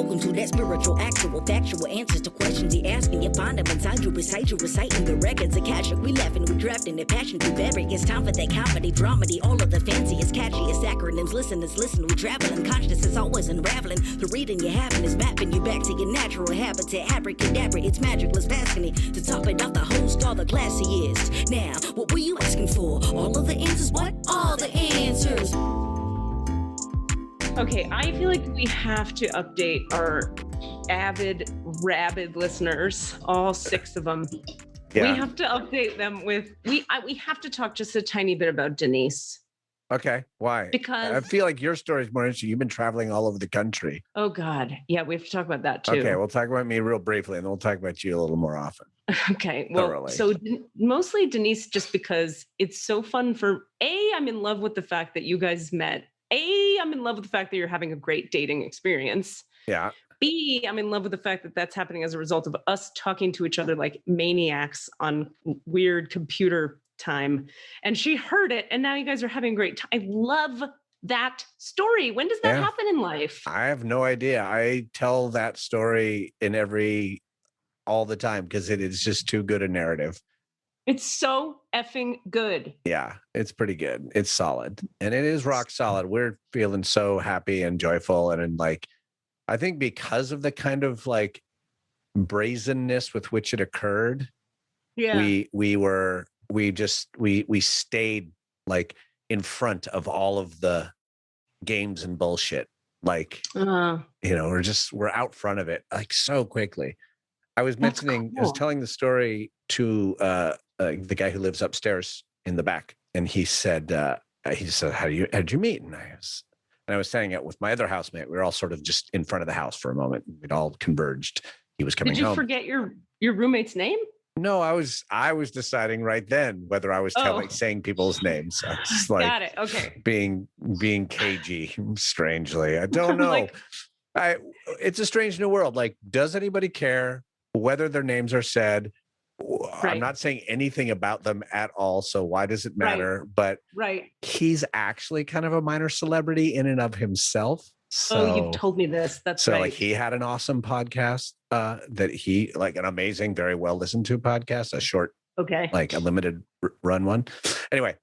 Welcome to that spiritual, actual, factual answers to questions you're asking. You find them inside you, recite you, reciting the records of cash. We laughing, we drafting the passion to vary. It's time for that comedy, dramedy, all of the fanciest, catchiest acronyms. Listeners, listen, we traveling. Conscious is always unraveling. The reading you're having is mapping you back to your natural habitat. Abracadabra, it's magicless, passing it. To top it off, the host, all the classiest. Now, what were you asking for? All of the answers? What? All the answers. Okay, I feel like we have to update our avid, rabid listeners, all 6 of them. Yeah. We have to update them with, we have to talk just a tiny bit about Denise. Okay, why? Because I feel like your story is more interesting. You've been traveling all over the country. Oh God, yeah, we have to talk about that too. Okay, we'll talk about me real briefly and then we'll talk about you a little more often. Okay, well, thoroughly. So mostly Denise, just because it's so fun for, I'm in love with the fact that you guys met. I'm in love with the fact that you're having a great dating experience. Yeah. B, I'm in love with the fact that that's happening as a result of us talking to each other like maniacs on weird computer time. And she heard it, and now you guys are having a great time. I love that story. When does that happen in life? I have no idea. I tell that story all the time because it is just too good a narrative. It's so effing good. Yeah, it's pretty good. It's solid. And it is rock solid. We're feeling so happy and joyful. And like, I think because of the kind of like brazenness with which it occurred, we stayed like in front of all of the games and bullshit. Like, we're out front of it like so quickly. I was mentioning, I was telling the story to the guy who lives upstairs in the back, and he said, how did you meet? And I was saying it with my other housemate. We were all sort of just in front of the house for a moment. We'd all converged. He was coming home. Did you forget your roommate's name? No, I was deciding right then whether I was saying people's names. I was like, got it. Okay. Being cagey, strangely. I don't know. It's a strange new world. Like, does anybody care whether their names are said? Right. I'm not saying anything about them at all, so why does it matter? But he's actually kind of a minor celebrity in and of himself. So, you've told me this. That's so right. Like he had an awesome podcast that he like an amazing, very well listened to podcast, a short, like a limited run one. Anyway,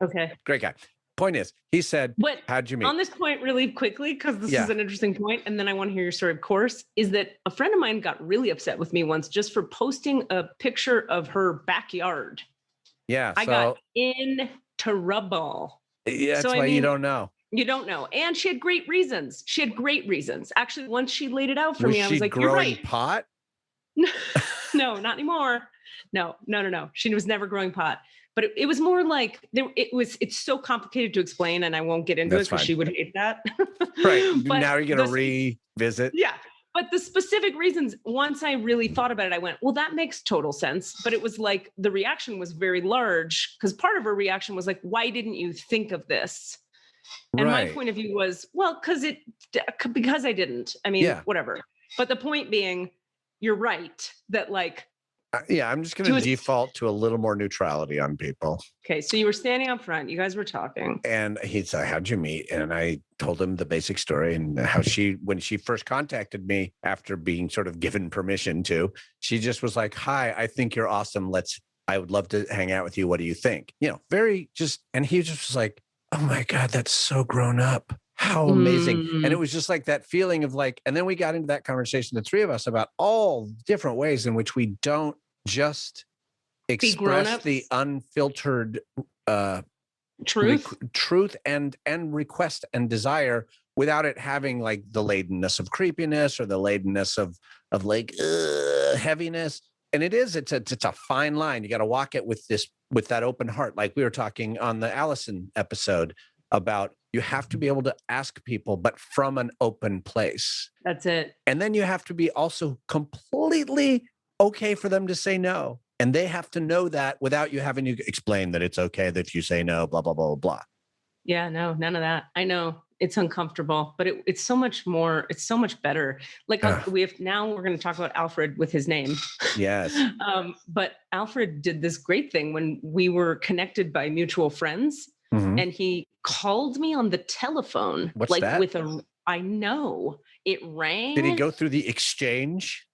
great guy. Point is, he said, how'd you meet? On this point really quickly, because this is an interesting point, and then I want to hear your story, of course, is that a friend of mine got really upset with me once just for posting a picture of her backyard. Yeah. I got in trouble. Yeah, that's why you don't know. You don't know. And she had great reasons. Actually, once she laid it out for me, I was like, you're right. Pot? No, not anymore. No. She was never growing pot. But it was more like it's so complicated to explain, and I won't get into it because she would hate that. Right. But now you're going to revisit. Yeah. But the specific reasons, once I really thought about it, I went, well, that makes total sense. But it was like the reaction was very large because part of her reaction was like, why didn't you think of this? And my point of view was, well, because I didn't. I mean, whatever. But the point being, you're right that like, I'm just going to default to a little more neutrality on people. Okay. So you were standing up front. You guys were talking. And he said, how'd you meet? And I told him the basic story and how when she first contacted me after being sort of given permission to, she just was like, hi, I think you're awesome. I would love to hang out with you. What do you think? And he just was like, oh my God, that's so grown up. How amazing. And it was just like that feeling of like, and then we got into that conversation, the three of us, about all different ways in which we don't just express the unfiltered truth and request and desire without it having like the ladenness of creepiness or the ladenness of like heaviness. And it's a fine line. You got to walk it with that open heart. Like we were talking on the Allison episode about, you have to be able to ask people, but from an open place. That's it. And then you have to be also completely okay for them to say no. And they have to know that without you having to explain that it's okay that if you say no, blah, blah, blah, blah. Yeah, no, none of that. I know it's uncomfortable, but it's so much more, it's so much better. Like now we're going to talk about Alfred with his name. Yes. But Alfred did this great thing when we were connected by mutual friends. And he called me on the telephone, What's that? with a I know. It rang. Did he go through the exchange?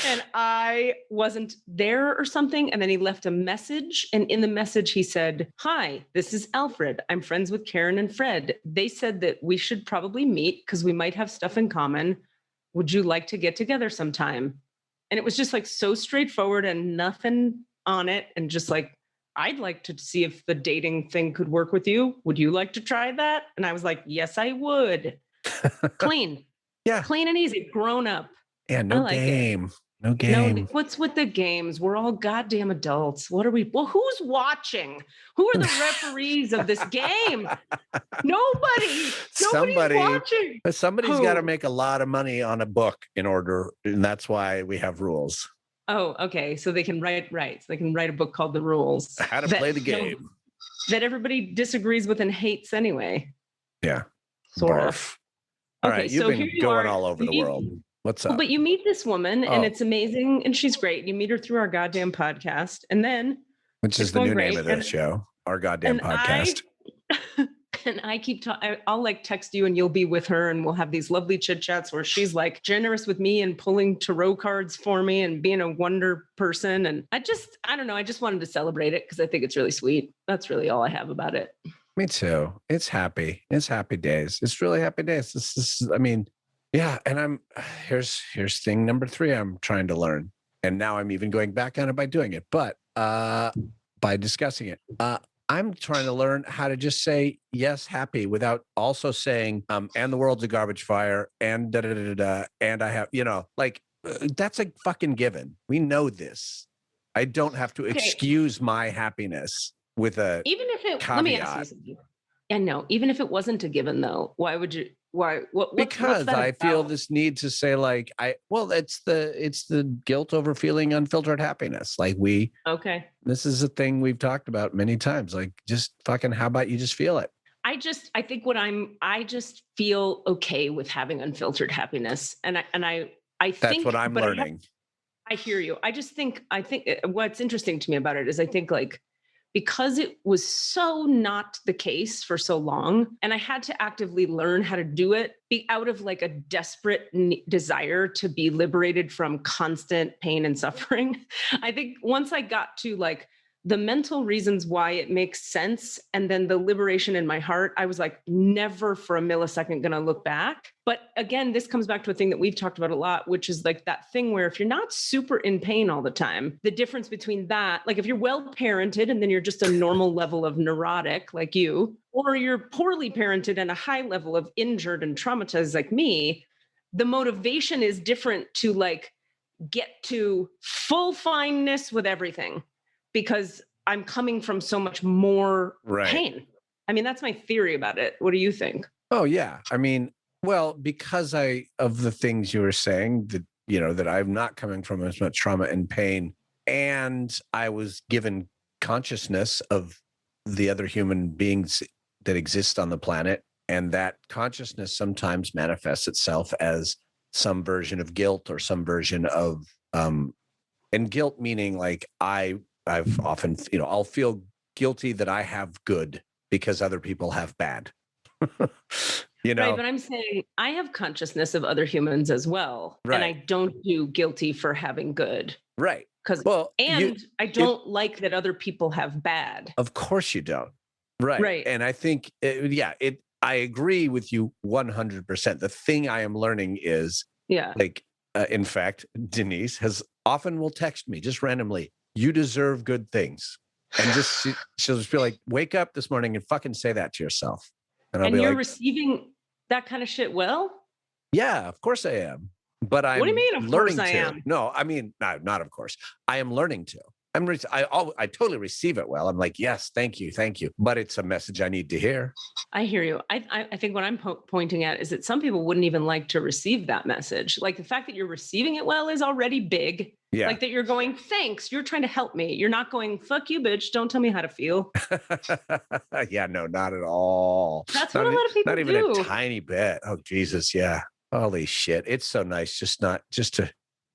And I wasn't there or something. And then he left a message. And in the message, he said, "Hi, this is Alfred. I'm friends with Karen and Fred. They said that we should probably meet because we might have stuff in common. Would you like to get together sometime?" And it was just like so straightforward and nothing on it. And just like, "I'd like to see if the dating thing could work with you. Would you like to try that?" And I was like, "Yes, I would." Clean. Yeah. Clean and easy. Grown up. Yeah, no like game. No No, game. what's with the games? We're all goddamn adults. What are we? Well, who's watching? Who are the referees of this game? Nobody. Nobody's watching. Somebody's got to make a lot of money on a book in order, and that's why we have rules. Oh, okay. So they can write So they can write a book called The Rules. How to play the game. That everybody disagrees with and hates anyway. Yeah. Sort Barf. of. All Okay, right, you've so been here you going are. all over the world. What's up? Well, but you meet this woman and Oh. it's amazing and she's great. You meet her through our goddamn podcast. And then Which is the new name of this show, our goddamn podcast. And I keep talking, I'll like text you and you'll be with her and we'll have these lovely chit chats where she's like generous with me and pulling tarot cards for me and being a wonder person. And I don't know. I just wanted to celebrate it because I think it's really sweet. That's really all I have about it. Me too. It's happy. It's happy days. It's really happy days. This is, I mean, yeah. And here's thing number 3 I'm trying to learn. And now I'm even going back on it by doing it, but by discussing it. I'm trying to learn how to just say yes, happy, without also saying, and the world's a garbage fire, and da da da da, and I have, that's a fucking given. We know this. I don't have to excuse my happiness with a even if it caveat. Let me ask you something. And no, even if it wasn't a given though, why would you? Why? Because I feel this need to say like it's the guilt over feeling unfiltered happiness. Like this is a thing we've talked about many times. Like just fucking, how about you just feel it? I just feel okay with having unfiltered happiness. And I think that's what I'm learning. I hear you. I think what's interesting to me about it is I think like, because it was so not the case for so long, and I had to actively learn how to do it, be out of like a desperate desire to be liberated from constant pain and suffering. I think once I got to like the mental reasons why it makes sense, and then the liberation in my heart, I was like, never for a millisecond going to look back. But again, this comes back to a thing that we've talked about a lot, which is like that thing where if you're not super in pain all the time, the difference between that, like if you're well parented and then you're just a normal level of neurotic like you, or you're poorly parented and a high level of injured and traumatized like me, the motivation is different to like get to full fineness with everything. Because I'm coming from so much more pain. I mean, that's my theory about it. What do you think? Oh, yeah. I mean, well, because of the things you were saying, that, that I'm not coming from as much trauma and pain, and I was given consciousness of the other human beings that exist on the planet. And that consciousness sometimes manifests itself as some version of guilt or some version of, and guilt meaning like I've often, I'll feel guilty that I have good because other people have bad. Right, but I'm saying I have consciousness of other humans as well. Right. And I don't do guilty for having good. Right. I don't like that other people have bad. Of course you don't. Right. And I think, I agree with you 100%. The thing I am learning is, in fact, Denise will text me just randomly, "You deserve good things." And she'll just be like, "Wake up this morning and fucking say that to yourself." And I'll be you're like, receiving that kind of shit well? Yeah, of course I am. But I'm What do you mean, of learning course I to. am? No, I mean, not of course. I am learning to. I totally receive it well. I'm like, yes, thank you. But it's a message I need to hear. I hear you. I think what I'm pointing at is that some people wouldn't even like to receive that message. Like the fact that you're receiving it well is already big. Yeah. Like that you're going, thanks, you're trying to help me. You're not going, fuck you, bitch. Don't tell me how to feel. Yeah, no, not at all. That's what a lot of people do. Not even a tiny bit. Oh, Jesus. Yeah. Holy shit. It's so nice. I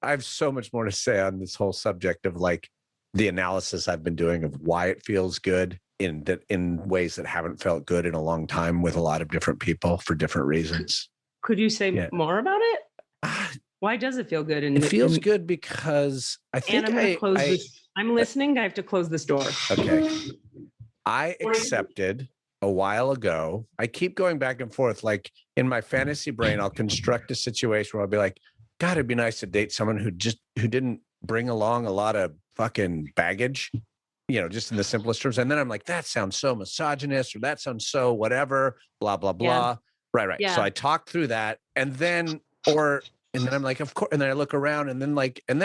have so much more to say on this whole subject of like the analysis I've been doing of why it feels good in ways that haven't felt good in a long time with a lot of different people for different reasons. Could you say more about it? Why does it feel good? It feels good because I think I'm going to close this. I'm listening. I have to close this door. Okay. I accepted a while ago. I keep going back and forth. Like in my fantasy brain, I'll construct a situation where I'll be like, God, it'd be nice to date someone who didn't bring along a lot of fucking baggage, just in the simplest terms. And then I'm like, that sounds so misogynist, or that sounds so whatever, blah, blah, blah. Yeah. Right. Yeah. So I talk through that and then I'm like, of course. And then I look around and then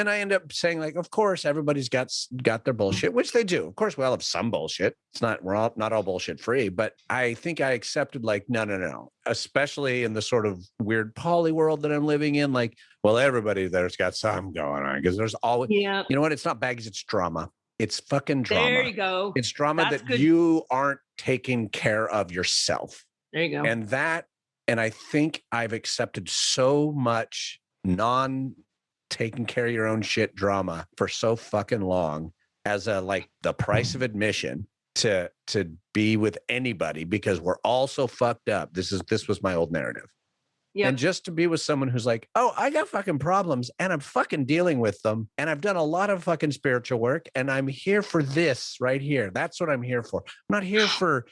I end up saying like, of course, everybody's got their bullshit, which they do. Of course, we all have some bullshit. We're not all bullshit free, but I think I accepted like, no. Especially in the sort of weird poly world that I'm living in. Like, well, everybody there's got some going on because there's always, you know what? It's not baggage, it's drama. It's fucking drama. There you go. It's drama that you aren't taking care of yourself. There you go. And I think I've accepted so much taking care of your own shit drama for so fucking long as the price of admission to be with anybody because we're all so fucked up. This was my old narrative. Yeah. And just to be with someone who's like, oh, I got fucking problems and I'm fucking dealing with them. And I've done a lot of fucking spiritual work and I'm here for this right here. That's what I'm here for. I'm not here for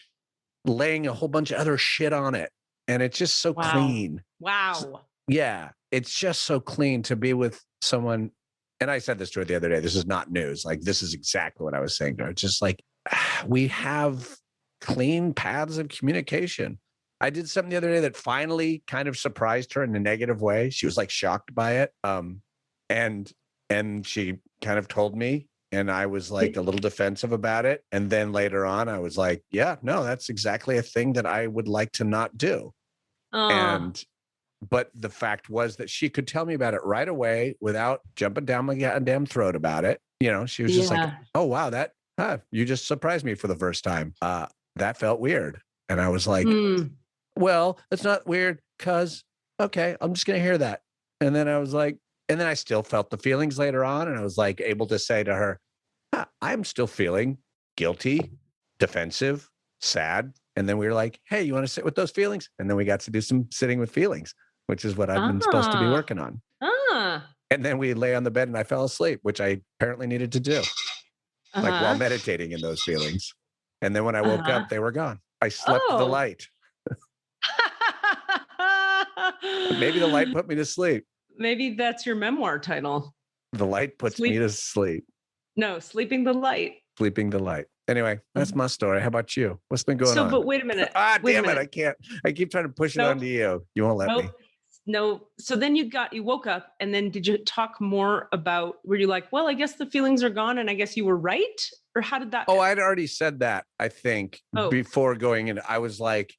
laying a whole bunch of other shit on it. And it's just so clean. Wow. Yeah. It's just so clean to be with someone. And I said this to her the other day. This is not news. Like, this is exactly what I was saying to her. It's just like, we have clean paths of communication. I did something the other day that finally kind of surprised her in a negative way. She was like shocked by it. And she kind of told me, and I was like a little defensive about it. And then later on, I was like, yeah, no, that's exactly a thing that I would like to not do. But the fact was that she could tell me about it right away without jumping down my goddamn throat about it. She was just like, oh, wow, you just surprised me for the first time. That felt weird. And I was like, well, it's not weird because, okay, I'm just going to hear that. And then I was like, and then I still felt the feelings later on. And I was like able to say to her, I'm still feeling guilty, defensive, sad. And then we were like, hey, you want to sit with those feelings? And then we got to do some sitting with feelings, which is what I've been supposed to be working on. And then we lay on the bed and I fell asleep, which I apparently needed to do, like while meditating in those feelings. And then when I woke up, they were gone. I slept the light. Maybe the light put me to sleep. Maybe that's your memoir title. The light puts me to sleep. No, sleeping the light. Sleeping the light. Anyway, that's my story. How about you? What's been going on? But wait a minute. Damn it. I can't. I keep trying to push it onto you. You won't let me. No. So then you woke up and then did you talk more about, were you like, well, I guess the feelings are gone and I guess you were right? Or how did that? Oh, I'd already said that, I think, before going in. I was like,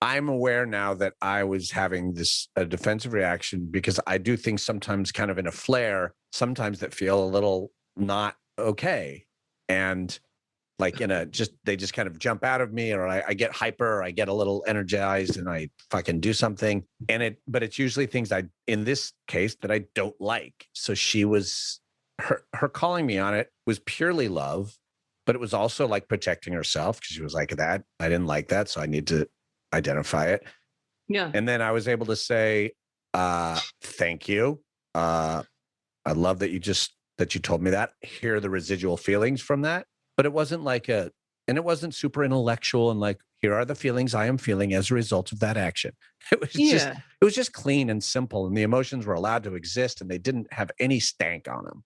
I'm aware now that I was having a defensive reaction because I do things sometimes kind of in a flare, sometimes that feel a little not okay. And like they just kind of jump out of me, or I get hyper, or I get a little energized and I fucking do something. But it's usually things in this case that I don't like. So her calling me on it was purely love, but it was also like protecting herself because she was like, that I didn't like that. So I need to identify it. Yeah. And then I was able to say, thank you. I love that you told me that. Here are the residual feelings from that. But it wasn't and it wasn't super intellectual and like, here are the feelings I am feeling as a result of that action. It was just clean and simple. And the emotions were allowed to exist and they didn't have any stank on them.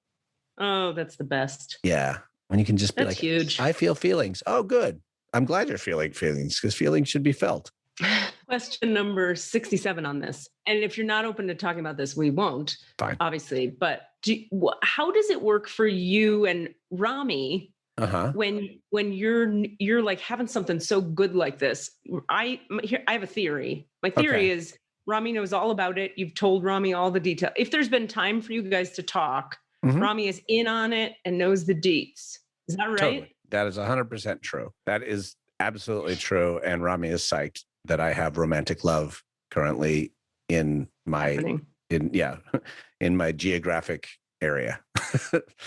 Oh, that's the best. Yeah. When you can just be like, huge. I feel feelings. Oh, good. I'm glad you're feeling feelings because feelings should be felt. Question number 67 on this. And if you're not open to talking about this, we won't. Fine. Obviously. But how does it work for you and Rami when you're like having something so good like this? I have a theory. My theory is Rami knows all about it. You've told Rami all the detail. If there's been time for you guys to talk, Rami is in on it and knows the deets. Is that right? Totally. That is 100% true. That is absolutely true. And Rami is psyched that I have romantic love currently in my geographic area.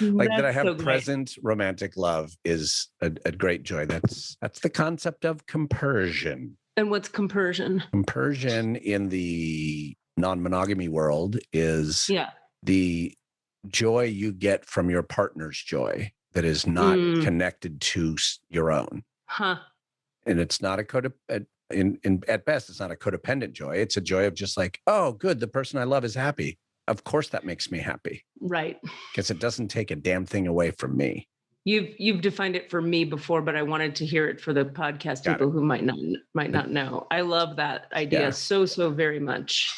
Like that I That's have so great. present romantic love is a great joy. That's the concept of compersion. And what's compersion? Compersion in the non-monogamy world is the joy you get from your partner's joy that is not connected to your own. Huh. And it's not a at best, it's not a codependent joy. It's a joy of just like, oh, good, the person I love is happy. Of course that makes me happy. Right. Because it doesn't take a damn thing away from me. You've defined it for me before, but I wanted to hear it for the podcast people who might not know. I love that idea so very much.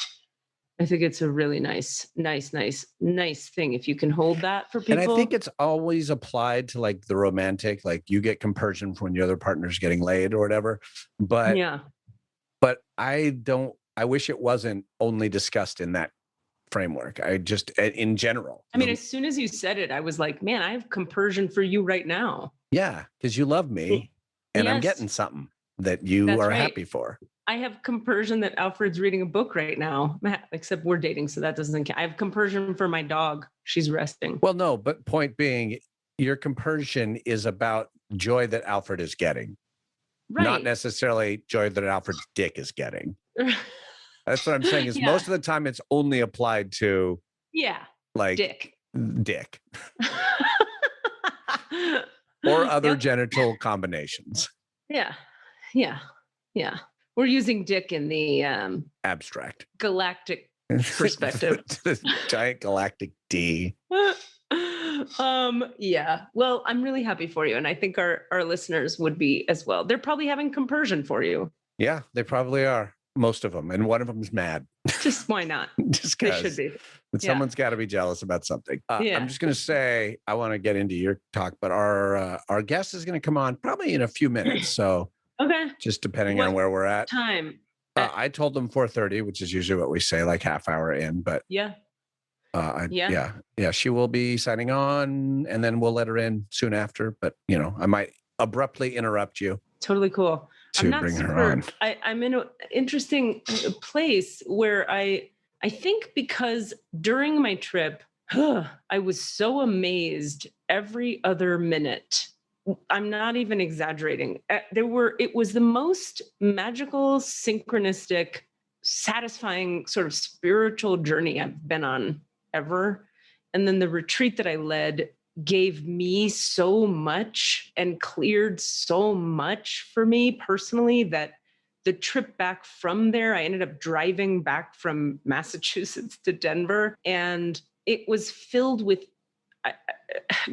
I think it's a really nice thing if you can hold that for people. And I think it's always applied to like the romantic, like you get compersion when your other partner's getting laid or whatever. But I wish it wasn't only discussed in that framework. I just, in general. I mean, as soon as you said it, I was like, man, I have compersion for you right now. Yeah, because you love me and I'm getting something that you are happy for. I have compersion that Alfred's reading a book right now, except we're dating, so that doesn't count. I have compersion for my dog. She's resting. Well, no, but point being, your compersion is about joy that Alfred is getting, not necessarily joy that Alfred's dick is getting. That's what I'm saying is most of the time it's only applied to like dick. Or other genital combinations. Yeah. We're using dick in the abstract galactic perspective. Giant galactic D. Well, I'm really happy for you. And I think our listeners would be as well. They're probably having compersion for you. Yeah, they probably are. Most of them. And one of them is mad. Just why not? Just because. They should be. Someone's got to be jealous about something. I'm just going to say, I want to get into your talk, but our guest is going to come on probably in a few minutes. So just depending on where we're at. Time? I told them 4:30, which is usually what we say, like half hour in, but she will be signing on and then we'll let her in soon after. But I might abruptly interrupt you. Totally cool. To bring her on. I'm in an interesting place where I think because during my trip, I was so amazed every other minute. I'm not even exaggerating. It was the most magical, synchronistic, satisfying sort of spiritual journey I've been on ever. And then the retreat that I led gave me so much and cleared so much for me personally that the trip back from there, I ended up driving back from Massachusetts to Denver, and it was filled with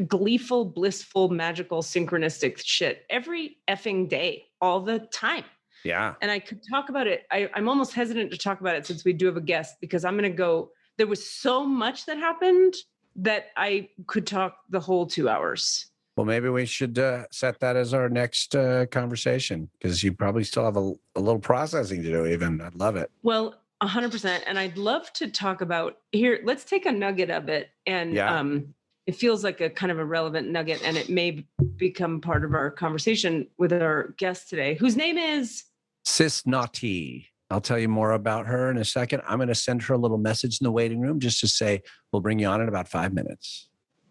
gleeful, blissful, magical, synchronistic shit every effing day, all the time. Yeah. And I could talk about it. I'm almost hesitant to talk about it since we do have a guest, because I'm going to go, there was so much that happened that I could talk the whole 2 hours. Well, maybe we should set that as our next conversation, because you probably still have a little processing to do even. I'd love it. Well, 100%. And I'd love to talk about here. Let's take a nugget of it. And it feels like a kind of a relevant nugget, and it may become part of our conversation with our guest today, whose name is Sis Naughty. I'll tell you more about her in a second. I'm going to send her a little message in the waiting room just to say, we'll bring you on in about 5 minutes.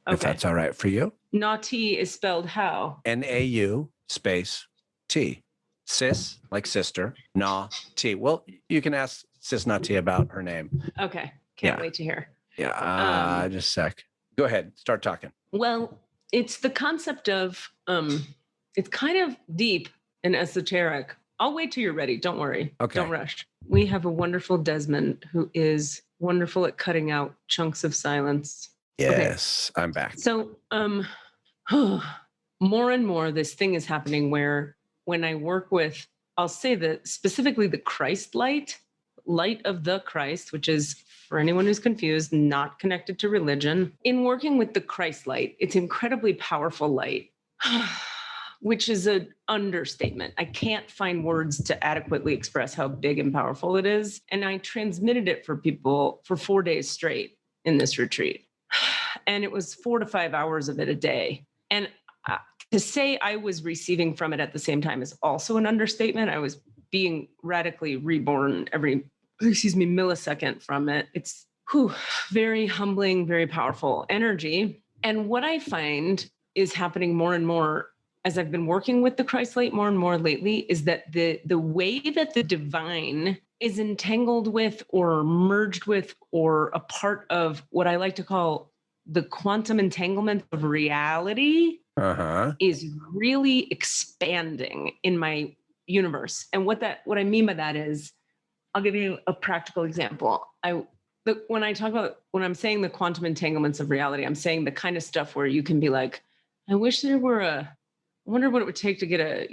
Okay. If that's all right for you. Naughty is spelled how? N-A-U space T. Sis, like sister, Naughty. Well, you can ask Sis Naughty about her name. Okay. Can't wait to hear. Yeah. Just a sec. Go ahead. Start talking. Well, it's the concept of, it's kind of deep and esoteric. I'll wait till you're ready. Don't worry. Okay. Don't rush. We have a wonderful Desmond who is wonderful at cutting out chunks of silence. Yes, okay. I'm back. So more and more, this thing is happening where when I work with, I'll say that specifically the Christ light of the Christ, which is, for anyone who's confused, not connected to religion. In working with the Christ light, it's incredibly powerful light. Which is an understatement. I can't find words to adequately express how big and powerful it is. And I transmitted it for people for 4 days straight in this retreat. And it was 4 to 5 hours of it a day. And to say I was receiving from it at the same time is also an understatement. I was being radically reborn every, millisecond from it. It's very humbling, very powerful energy. And what I find is happening more and more as I've been working with the Christ light more and more lately is that the way that the divine is entangled with or merged with or a part of what I like to call the quantum entanglement of reality is really expanding in my universe. And what I mean by that is, I'll give you a practical example. When I'm saying the quantum entanglements of reality, I'm saying the kind of stuff where you can be like, I wish there were I wonder what it would take to get a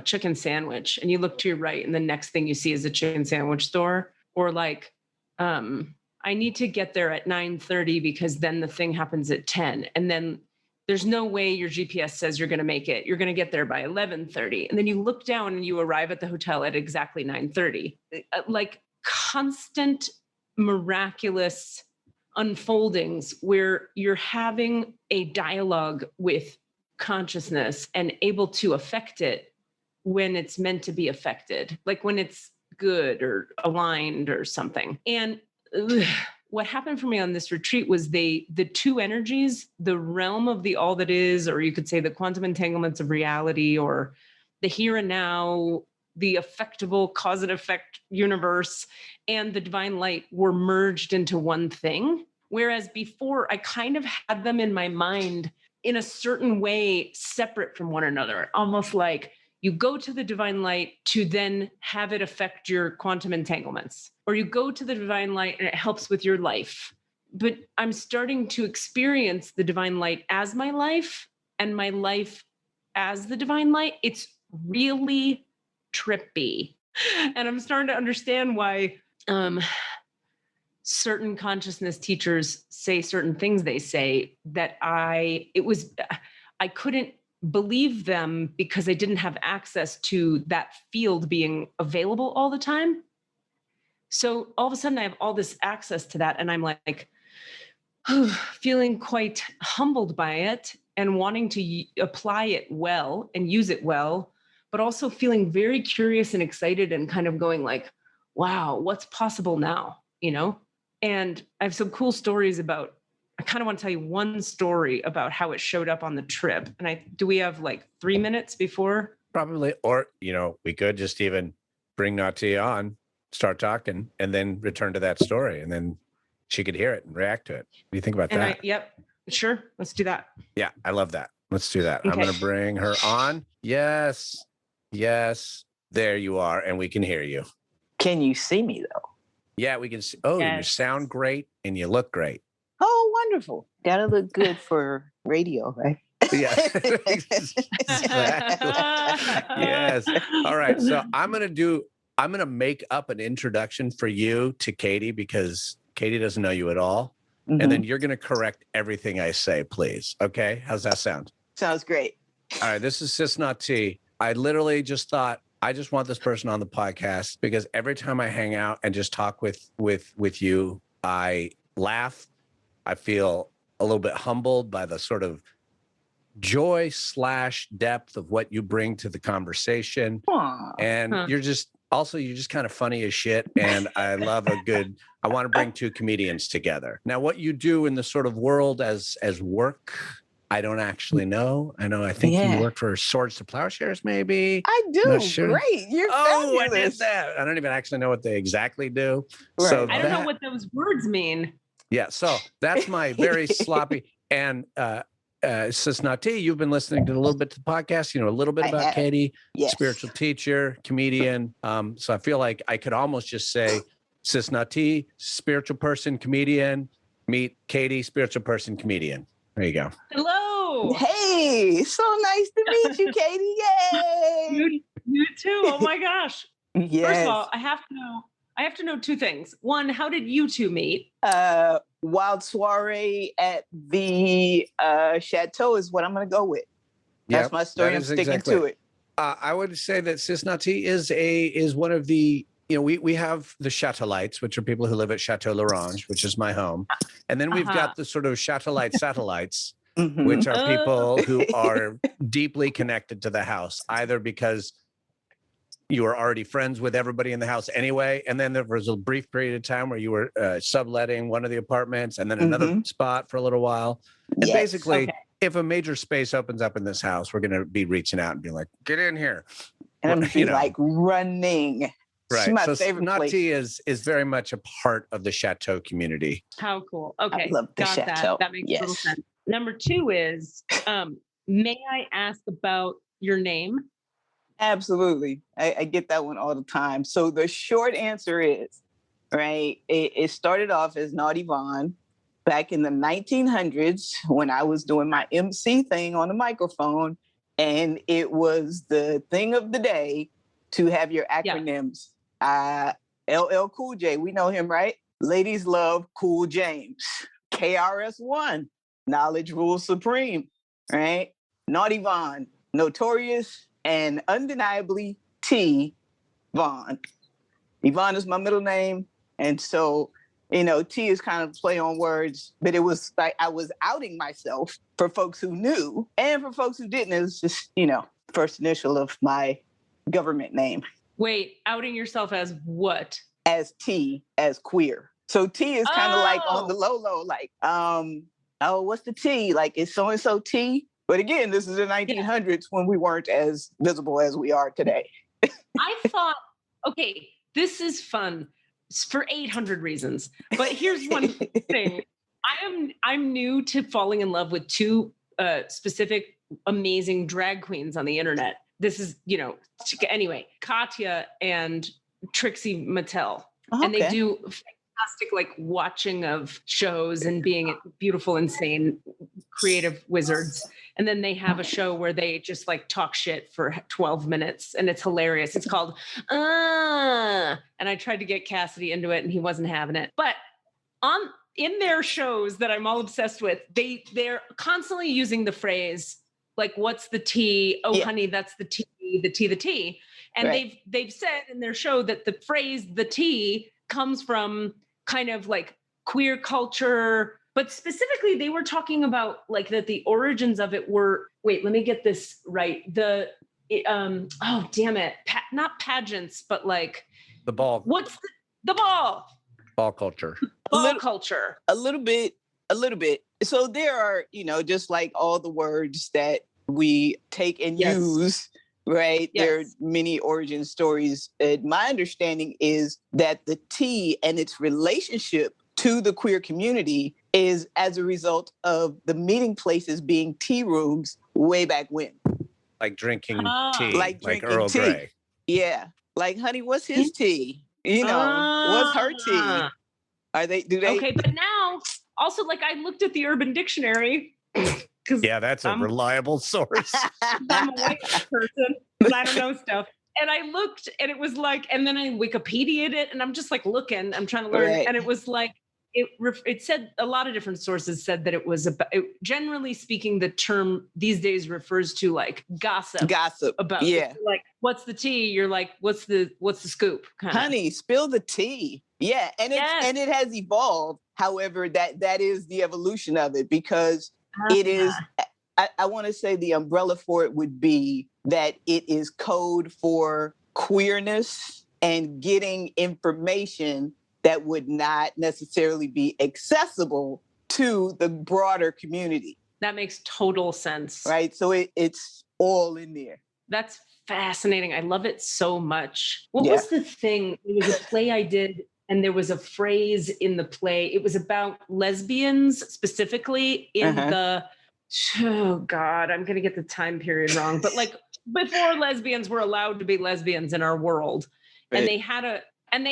chicken sandwich. And you look to your right and the next thing you see is a chicken sandwich store. Or like, I need to get there at 9:30 because then the thing happens at 10. And then there's no way your GPS says you're going to make it. You're going to get there by 11:30. And then you look down and you arrive at the hotel at exactly 9:30. Like constant miraculous unfoldings where you're having a dialogue with consciousness and able to affect it when it's meant to be affected, like when it's good or aligned or something. And what happened for me on this retreat was the two energies, the realm of the all that is, or you could say the quantum entanglements of reality, or the here and now, the affectable cause and effect universe, and the divine light were merged into one thing. Whereas before I kind of had them in my mind in a certain way, separate from one another, almost like you go to the divine light to then have it affect your quantum entanglements, or you go to the divine light and it helps with your life. But I'm starting to experience the divine light as my life and my life as the divine light. It's really trippy. And I'm starting to understand why certain consciousness teachers say certain things they say that I couldn't believe them because I didn't have access to that field being available all the time. So all of a sudden I have all this access to that. And I'm like, feeling quite humbled by it and wanting to apply it well and use it well, but also feeling very curious and excited and kind of going like, wow, what's possible now, you know? And I have some cool stories about, I kind of want to tell you one story about how it showed up on the trip. And do we have like 3 minutes before? Probably. Or, we could just even bring Nati on, start talking, and then return to that story. And then she could hear it and react to it. What do you think about that? Yep. Sure. Let's do that. Yeah, I love that. Let's do that. Okay. I'm going to bring her on. Yes. There you are. And we can hear you. Can you see me though? Yeah, we can see. Oh, yes. You sound great and you look great. Oh, wonderful. Gotta look good for radio, right? Yeah. Exactly. Yes. All right. So I'm going to make up an introduction for you to Katie because Katie doesn't know you at all. Mm-hmm. And then you're going to correct everything I say, please. Okay. How's that sound? Sounds great. All right. This is Sis Not T. I literally just thought, I just want this person on the podcast because every time I hang out and just talk with you, I laugh. I feel a little bit humbled by the sort of joy / depth of what you bring to the conversation. Aww. And you're just kind of funny as shit. And I love I want to bring two comedians together. Now, what you do in the sort of world as work, I don't actually know. I think you work for Swords to Plowshares, maybe. I do. Sure. Great. You're fabulous. I did that. I don't even actually know what they exactly do. Right. So I don't know what those words mean. Yeah. So that's my very sloppy. And Sis Nati, you've been listening to a little bit to the podcast, a little bit about Katie, spiritual teacher, comedian. So I feel like I could almost just say Sis Nati, spiritual person, comedian, meet Katie, spiritual person, comedian. There you go. Hello. Hey, so nice to meet you, Katie. Yay. You too. Oh my gosh. Yes. First of all, I have to know two things. One, how did you two meet? Wild soiree at the chateau is what I'm going to go with. That's my story. I'm sticking to it. I would say that Sis Nati is one of the, we have the Chateaulites, which are people who live at Chateau L'Orange, which is my home. And then we've got the sort of Chateaulite satellites, which are people who are deeply connected to the house, either because you were already friends with everybody in the house anyway. And then there was a brief period of time where you were subletting one of the apartments and then another spot for a little while. And basically, if a major space opens up in this house, we're going to be reaching out and be like, get in here. And I'm be like running. Right. My so favorite place. Naughty is very much a part of the Chateau community. How cool. Okay. I love the Got Chateau. That makes total sense. Number 2 is, may I ask about your name? Absolutely. I get that one all the time. So the short answer is, right, it started off as Naughty Vaughn back in the 1900s when I was doing my MC thing on the microphone. And it was the thing of the day to have your acronyms. LL Cool J, we know him, right? Ladies love Cool James. KRS-One, Knowledge Rules Supreme, right? Naughty Vaughn, Notorious, and undeniably T. Vaughn. Yvonne is my middle name. And so, T is kind of play on words, but it was like I was outing myself for folks who knew and for folks who didn't. It was just, first initial of my government name. Wait, outing yourself as what? As T, as queer. So T is kind of like on the low, like, what's the T? Like, is so-and-so T? But again, this is the 1900s when we weren't as visible as we are today. I thought, okay, this is fun for 800 reasons. But here's one thing. I'm new to falling in love with 2 specific amazing drag queens on the internet. This is, anyway, Katya and Trixie Mattel. Okay. And they do fantastic, like, watching of shows and being beautiful, insane, creative wizards. And then they have a show where they just like talk shit for 12 minutes and it's hilarious. It's called, and I tried to get Cassidy into it and he wasn't having it. But in their shows that I'm all obsessed with, they're constantly using the phrase, like, what's the tea? Oh, honey, that's the tea, the tea, the tea. And they've said in their show that the phrase, the tea, comes from kind of like queer culture. But specifically, they were talking about like that the origins of it were, wait, let me get this right. Oh, damn it. Not pageants, but like. The ball. What's the ball? Ball culture. Culture. A little bit. So there are, just like all the words that we take and use, right? Yes. There are many origin stories. My understanding is that the tea and its relationship to the queer community is as a result of the meeting places being tea rooms way back when. Like drinking tea, like Earl Grey. Yeah. Like, honey, what's his tea? What's her tea? Do they? Okay, but now also, like, I looked at the Urban Dictionary. Yeah, that's a reliable source. I'm a white person because I don't know stuff. And I looked and it was like, and then I Wikipedia'd it and I'm just like looking, I'm trying to learn. Right. And it was like, it said a lot of different sources said that it was about, generally speaking, the term these days refers to like gossip about like, what's the tea? You're like, what's the scoop? Kinda. Honey, spill the tea. Yeah. And it has evolved. However, that is the evolution of it because it is, I want to say the umbrella for it would be that it is code for queerness and getting information that would not necessarily be accessible to the broader community. That makes total sense. Right? So it's all in there. That's fascinating. I love it so much. What was the thing? It was a play I did, and there was a phrase in the play. It was about lesbians specifically in the, oh God, I'm going to get the time period wrong, but like before lesbians were allowed to be lesbians in our world. Right. And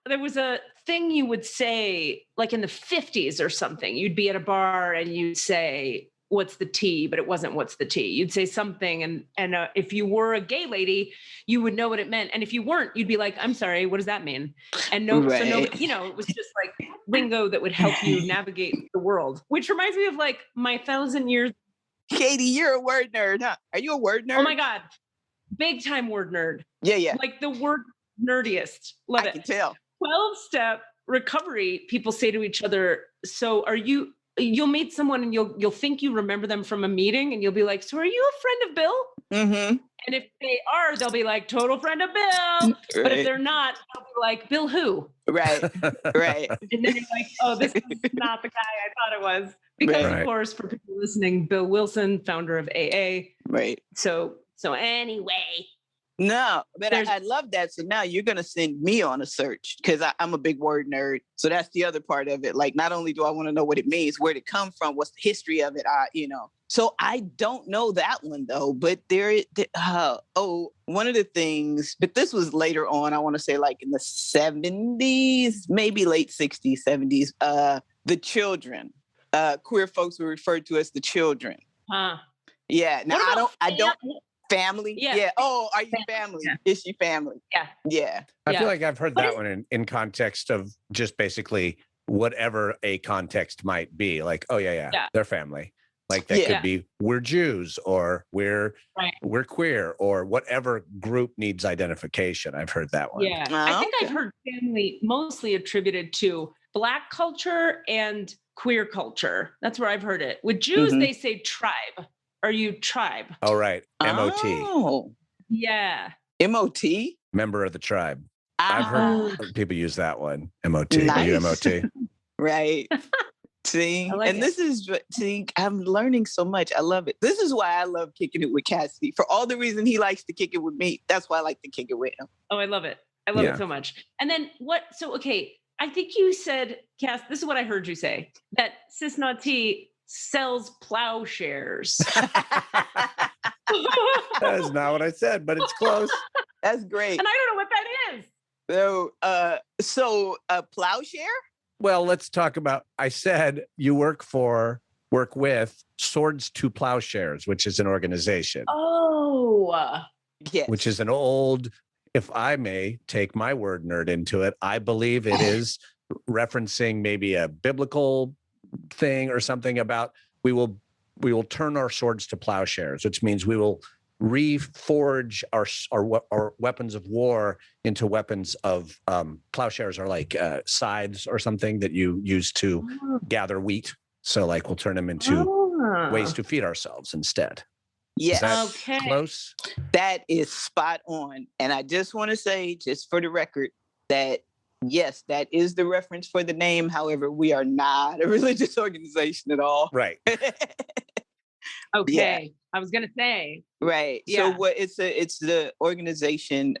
there was a thing you would say, like in the 50s or something, you'd be at a bar and you'd say, what's the tea? But it wasn't what's the tea. You'd say something. And if you were a gay lady, you would know what it meant. And if you weren't, you'd be like, I'm sorry, what does that mean? And it was just like lingo that would help you navigate the world, which reminds me of like my 1,000 years. Katie, you're a word nerd, huh? Are you a word nerd? Oh my God. Big time word nerd. Yeah. Like the word nerdiest. Love it. I can tell. 12-step recovery, people say to each other, so you'll meet someone and you'll think you remember them from a meeting and you'll be like, so are you a friend of Bill? Mm-hmm. And if they are, they'll be like, total friend of Bill. But if they're not, they'll be like, Bill who? Right. Right. And then you're like, oh, this is not the guy I thought it was. Because Right. of course, for people listening, Bill Wilson, founder of AA. Right. So anyway. No, but There's- I love that. So now you're going to send me on a search because I'm a big word nerd. So that's the other part of it. Like, not only do I want to know what it means, where it come from, what's the history of it, So I don't know that one though, but one of the things, but this was later on, I want to say like in the 70s, maybe late 60s, 70s, the children, queer folks were referred to as the children. Huh. Yeah. Now I don't. Family? Yeah. Oh, are you family? Yeah. Is she family? Yeah. Yeah. I Yeah. feel like I've heard that one in context of just basically whatever a context might be. Like, oh yeah, Yeah. they're family. Like that could be we're Jews or we're queer or whatever group needs identification. I've heard that one. Yeah. I think I've heard family mostly attributed to Black culture and queer culture. That's where I've heard it. With Jews, they say tribe. Are you tribe? Oh, right. MOT. Oh, Yeah. MOT? Member of the tribe. I've heard people use that one. MOT. Are you Nice. MOT? Right. See, I like and it. I'm learning so much. I love it. This is why I love kicking it with Cassidy. For all the reason he likes to kick it with me, that's why I like to kick it with him. Oh, I love it. I love Yeah. it so much. And then okay, I think you said, Cass, this is what I heard you say, that Sis Naughty sells plowshares. That is not what I said, but it's close. That's great. And I don't know what that is. So plowshare? Well, let's talk about, I said you work with Swords to Plowshares, which is an organization. Oh. Yes. Which is an old, if I may take my word nerd into it, I believe it is referencing maybe a biblical thing or something about we will turn our swords to plowshares, which means we will reforge our weapons of war into weapons of plowshares are like scythes or something that you use to gather wheat. So like we'll turn them into ways to feed ourselves instead. Yes. Is that close? That is spot on. And I just want to say, just for the record, that yes, that is the reference for the name. However, we are not a religious organization at all. Right. Okay. Yeah. I was going to say. Right. Yeah. So what it's the organization,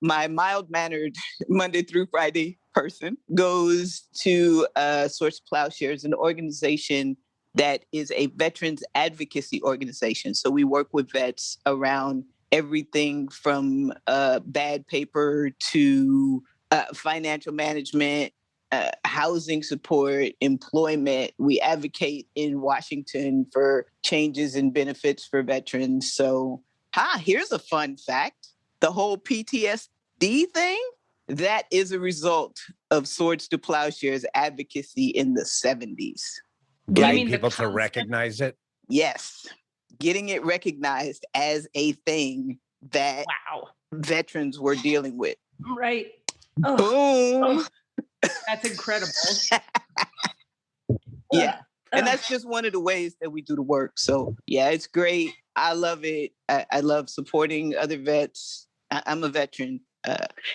my mild-mannered Monday through Friday person goes to Source Plowshares, an organization that is a veterans advocacy organization. So we work with vets around everything from bad paper to financial management, housing support, employment. We advocate in Washington for changes in benefits for veterans. So, here's a fun fact. The whole PTSD thing, that is a result of Swords to Plowshares advocacy in the 70s. Getting people to recognize it? Yes. Getting it recognized as a thing that veterans were dealing with. Right. Boom. Oh, that's incredible. Yeah. And that's just one of the ways that we do the work. So yeah, it's great. I love it. I love supporting other vets. I'm a veteran.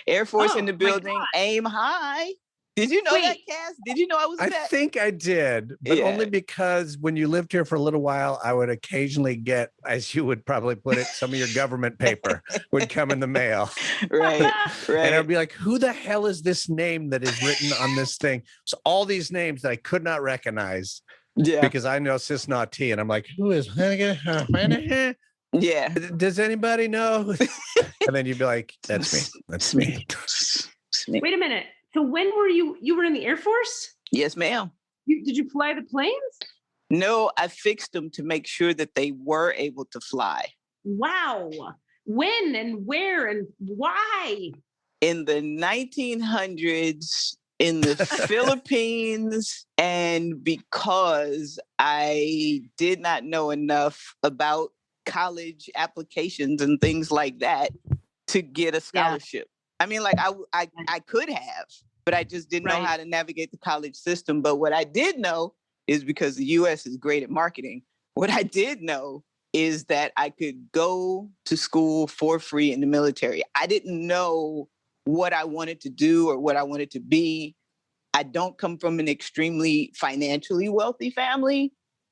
Air Force in the building. Aim high. Did you know that, Cass? Did you know I was a vet? I think I did, but only because when you lived here for a little while, I would occasionally get, as you would probably put it, some of your government paper would come in the mail. Right. And I'd be like, who the hell is this name that is written on this thing? So all these names that I could not recognize because I know Sis Naughty, and I'm like, who is? Yeah. Does anybody know? And then you'd be like, that's me. That's me. Wait a minute. So when were you were in the Air Force? Yes, ma'am. Did you fly the planes? No, I fixed them to make sure that they were able to fly. Wow. When and where and why? In the 1900s in the Philippines, and because I did not know enough about college applications and things like that to get a scholarship. I mean, like I could have, but I just didn't know how to navigate the college system. But what I did know is because the U.S. is great at marketing. What I did know is that I could go to school for free in the military. I didn't know what I wanted to do or what I wanted to be. I don't come from an extremely financially wealthy family.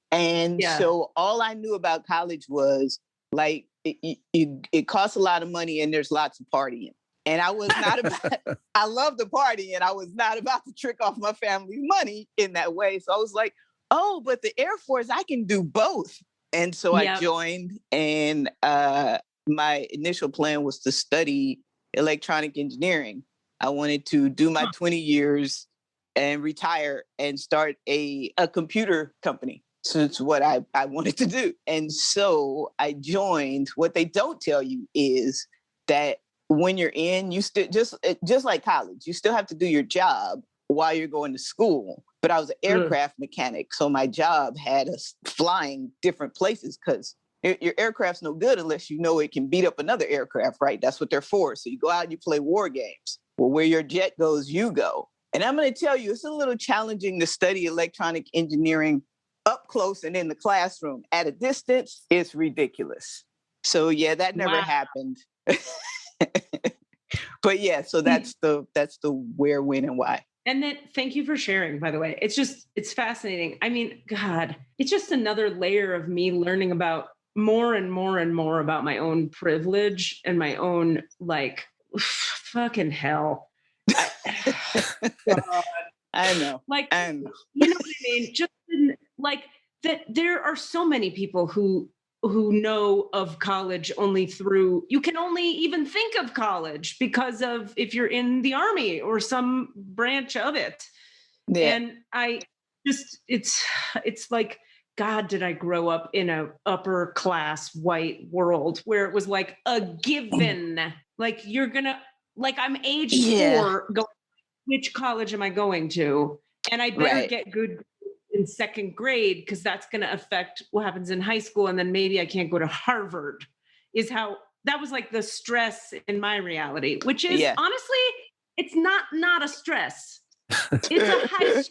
And so all I knew about college was like, it costs a lot of money and there's lots of partying. And I was not about, I love the party and I was not about to trick off my family's money in that way. So I was like, oh, but the Air Force, I can do both. And so I joined, and my initial plan was to study electronic engineering. I wanted to do my 20 years and retire and start a computer company. So it's what I wanted to do. And so I joined. What they don't tell you is that when you're in, you still just like college, you still have to do your job while you're going to school. But I was an aircraft mechanic. So my job had us flying different places because your aircraft's no good unless you know it can beat up another aircraft, right? That's what they're for. So you go out and you play war games. Well, where your jet goes, you go. And I'm going to tell you, it's a little challenging to study electronic engineering up close and in the classroom. At a distance, it's ridiculous. So yeah, that never happened. But yeah, so that's the where, when, and why. And then thank you for sharing, by the way. It's fascinating. I mean, God, it's just another layer of me learning about more and more and more about my own privilege and my own, like, fucking hell. I know. Like, you know what I mean? Just like that, there are so many people who know of college only through, you can only even think of college because of if you're in the Army or some branch of it. Yeah. And I just, it's like, God, did I grow up in a upper class white world where it was like a given, like you're gonna, like I'm age 4 going, which college am I going to? And I better get good in second grade because that's going to affect what happens in high school. And then maybe I can't go to Harvard is how that was like the stress in my reality, which is honestly, it's not a stress. It's a high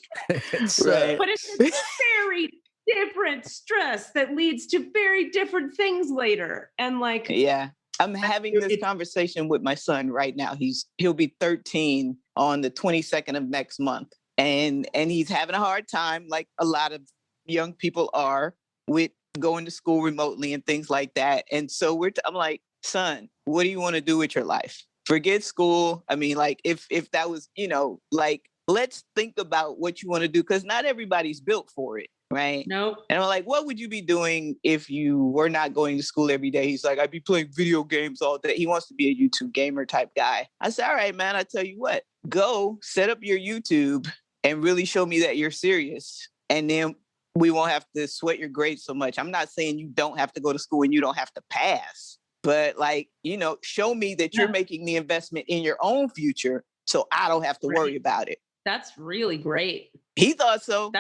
stress, but it's a very different stress that leads to very different things later. And like, I'm having this conversation with my son right now. He'll be 13 on the 22nd of next month. And he's having a hard time, like a lot of young people are, with going to school remotely and things like that. And so I'm like, son, what do you want to do with your life? Forget school. I mean, like if that was, like, let's think about what you want to do, because not everybody's built for it. Right. No. And I'm like, what would you be doing if you were not going to school every day? He's like, I'd be playing video games all day. He wants to be a YouTube gamer type guy. I said, all right, man, I tell you what, go set up your YouTube and really show me that you're serious. And then we won't have to sweat your grades so much. I'm not saying you don't have to go to school and you don't have to pass, but like, show me that you're making the investment in your own future so I don't have to worry about it. That's really great. He thought so.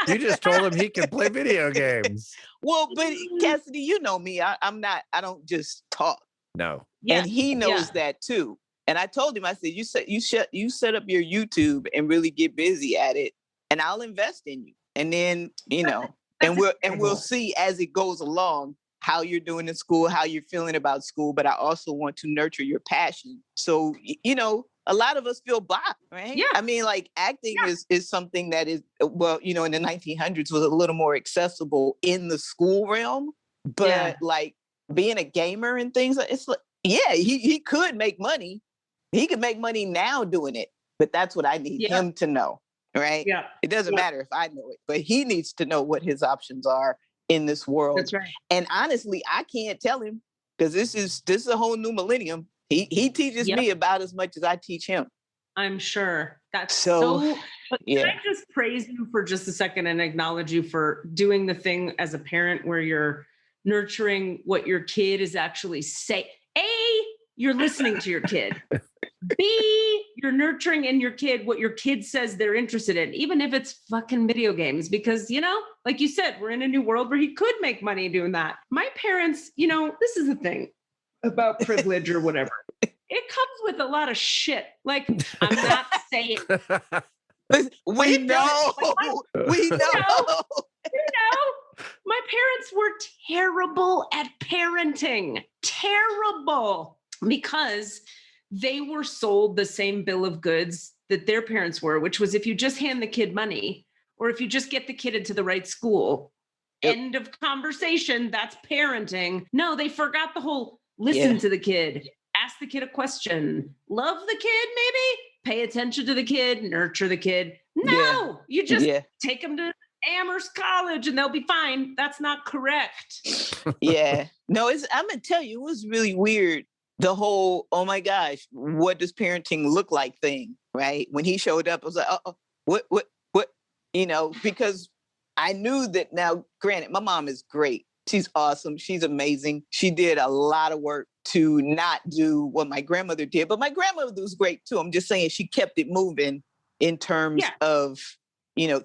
You just told him he can play video games. Well, but Cassidy, you know me. I don't just talk. No. And he knows that too. And I told him, I said, you set up your YouTube and really get busy at it, and I'll invest in you. And then, and we'll see as it goes along how you're doing in school, how you're feeling about school. But I also want to nurture your passion. So, a lot of us feel blocked, right? Yeah. I mean, like acting is something that is, well, in the 1900s was a little more accessible in the school realm, but like being a gamer and things, it's like, he could make money. He could make money now doing it, but that's what I need him to know, right? Yeah. It doesn't matter if I know it, but he needs to know what his options are in this world. That's right. And honestly, I can't tell him because this is a whole new millennium. He teaches me about as much as I teach him. I'm sure. That's so can I just praise you for just a second and acknowledge you for doing the thing as a parent where you're nurturing what your kid is actually saying. A, you're listening to your kid. B, you're nurturing in your kid what your kid says they're interested in, even if it's fucking video games, because, like you said, we're in a new world where he could make money doing that. My parents, this is the thing about privilege or whatever. It comes with a lot of shit. Like, I'm not saying. We know. We know. My parents were terrible at parenting. Terrible. Because they were sold the same bill of goods that their parents were, which was if you just hand the kid money or if you just get the kid into the right school, end of conversation, that's parenting. No, they forgot the whole listen to the kid, ask the kid a question, love the kid, maybe pay attention to the kid, nurture the kid. No, you just take them to Amherst College and they'll be fine. That's not correct. No, I'm going to tell you, it was really weird. The whole, oh my gosh, what does parenting look like thing, right? When he showed up, I was like, what, because I knew that now, granted, my mom is great. She's awesome. She's amazing. She did a lot of work to not do what my grandmother did, but my grandmother was great too. I'm just saying she kept it moving in terms of,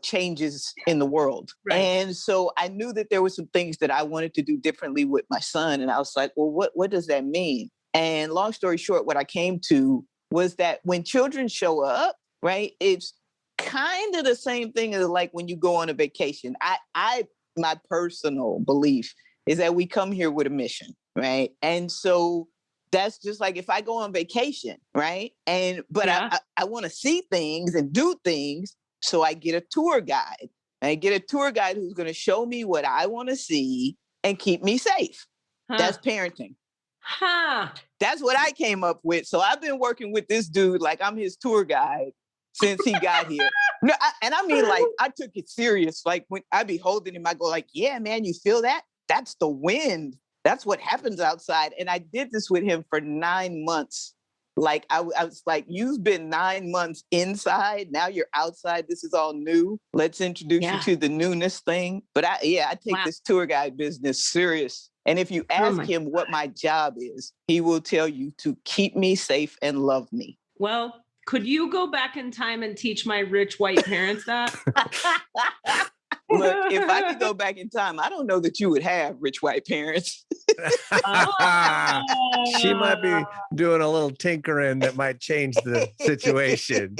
changes in the world. Right. And so I knew that there were some things that I wanted to do differently with my son. And I was like, well, what does that mean? And long story short, what I came to was that when children show up, right, it's kind of the same thing as like when you go on a vacation. My personal belief is that we come here with a mission, right? And so that's just like if I go on vacation, right? But I want to see things and do things. So I get a tour guide. I get a tour guide who's going to show me what I want to see and keep me safe. That's parenting. That's what I came up with. So I've been working with this dude like I'm his tour guide since he got here. No, I mean, like, I took it serious. Like when I be holding him, I go like, yeah, man, you feel that? That's the wind. That's what happens outside. And I did this with him for 9 months. Like I was like, you've been 9 months inside. Now you're outside. This is all new. Let's introduce you to the newness thing. But I take this tour guide business serious. And if you ask him what my job is, he will tell you to keep me safe and love me. Well, could you go back in time and teach my rich white parents that? Look, if I could go back in time, I don't know that you would have rich white parents. She might be doing a little tinkering that might change the situation.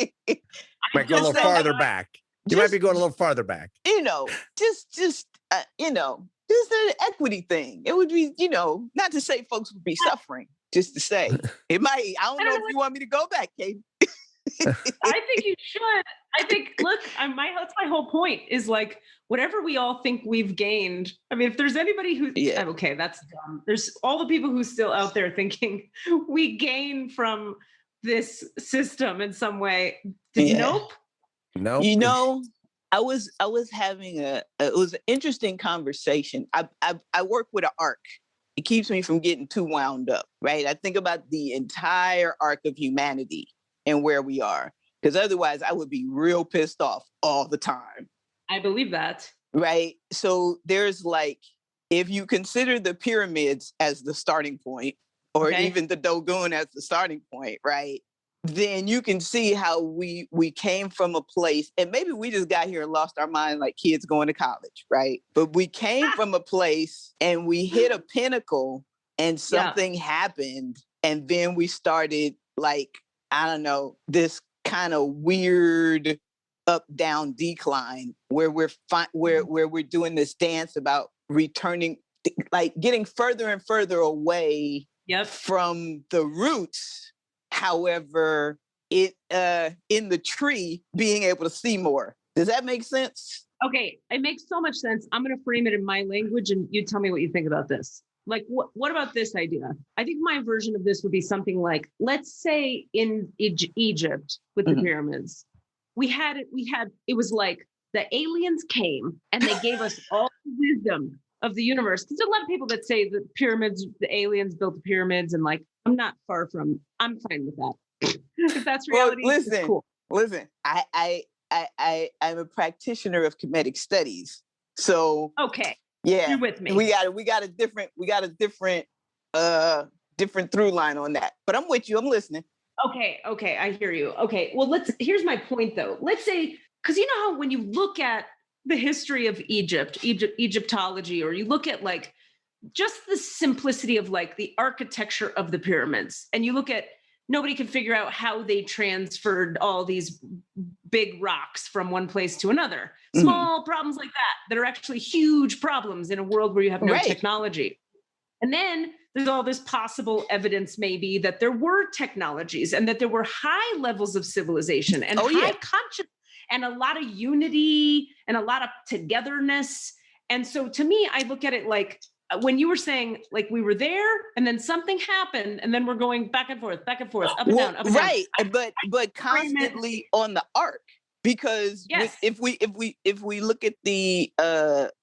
Might go a little farther back. You might be going a little farther back. Just an equity thing. It would be, not to say folks would be suffering, just to say it might. I don't know if you want me to go back, Katie. I think you should. I think, look, that's my whole point is like, whatever we all think we've gained. I mean, if there's anybody who, okay, that's dumb. There's all the people who's still out there thinking we gain from this system in some way. Nope. I was having it was an interesting conversation. I work with an arc. It keeps me from getting too wound up, right? I think about the entire arc of humanity and where we are, because otherwise I would be real pissed off all the time. I believe that. Right. So there's like, if you consider the pyramids as the starting point, or even the Dogon as the starting point, right? Then you can see how we came from a place, and maybe we just got here and lost our mind like kids going to college, right? But we came from a place and we hit a pinnacle and something happened. And then we started like, I don't know, this kind of weird up-down decline where we're doing this dance about returning, like getting further and further away from the roots. However, it in the tree being able to see more. Does that make sense? Okay, it makes so much sense. I'm going to frame it in my language, and you tell me what you think about this. Like, what about this idea? I think my version of this would be something like, let's say in Egypt with the pyramids, it was like the aliens came and they gave us all the wisdom of the universe. Because there's a lot of people that say the pyramids, the aliens built the pyramids, and like, I'm fine with that. If that's reality, it's cool. Listen, I'm a practitioner of comedic studies. So you're with me. We got a different through line on that. But I'm with you. I'm listening. Okay, I hear you. Okay, well, here's my point though. Let's say, because you know how when you look at the history of Egyptology, or you look at like just the simplicity of like the architecture of the pyramids, and you look at nobody can figure out how they transferred all these big rocks from one place to another. Small problems like that are actually huge problems in a world where you have no technology. And then there's all this possible evidence maybe that there were technologies and that there were high levels of civilization and high consciousness and a lot of unity and a lot of togetherness. And so to me, I look at it like when you were saying like we were there and then something happened and then we're going back and forth, up and down, up and right. down. But constantly on the arc. Because if we look at the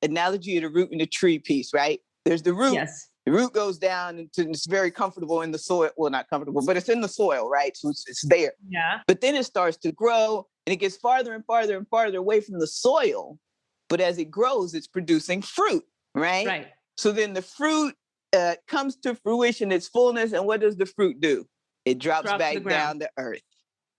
analogy of the root and the tree piece, right? There's the root. Yes. The root goes down and it's very comfortable in the soil. Well, not comfortable, but it's in the soil, right? So it's there. Yeah. But then it starts to grow and it gets farther and farther and farther away from the soil. But as it grows, it's producing fruit, right? Right. So then the fruit comes to fruition, its fullness. And what does the fruit do? It drops back down to earth.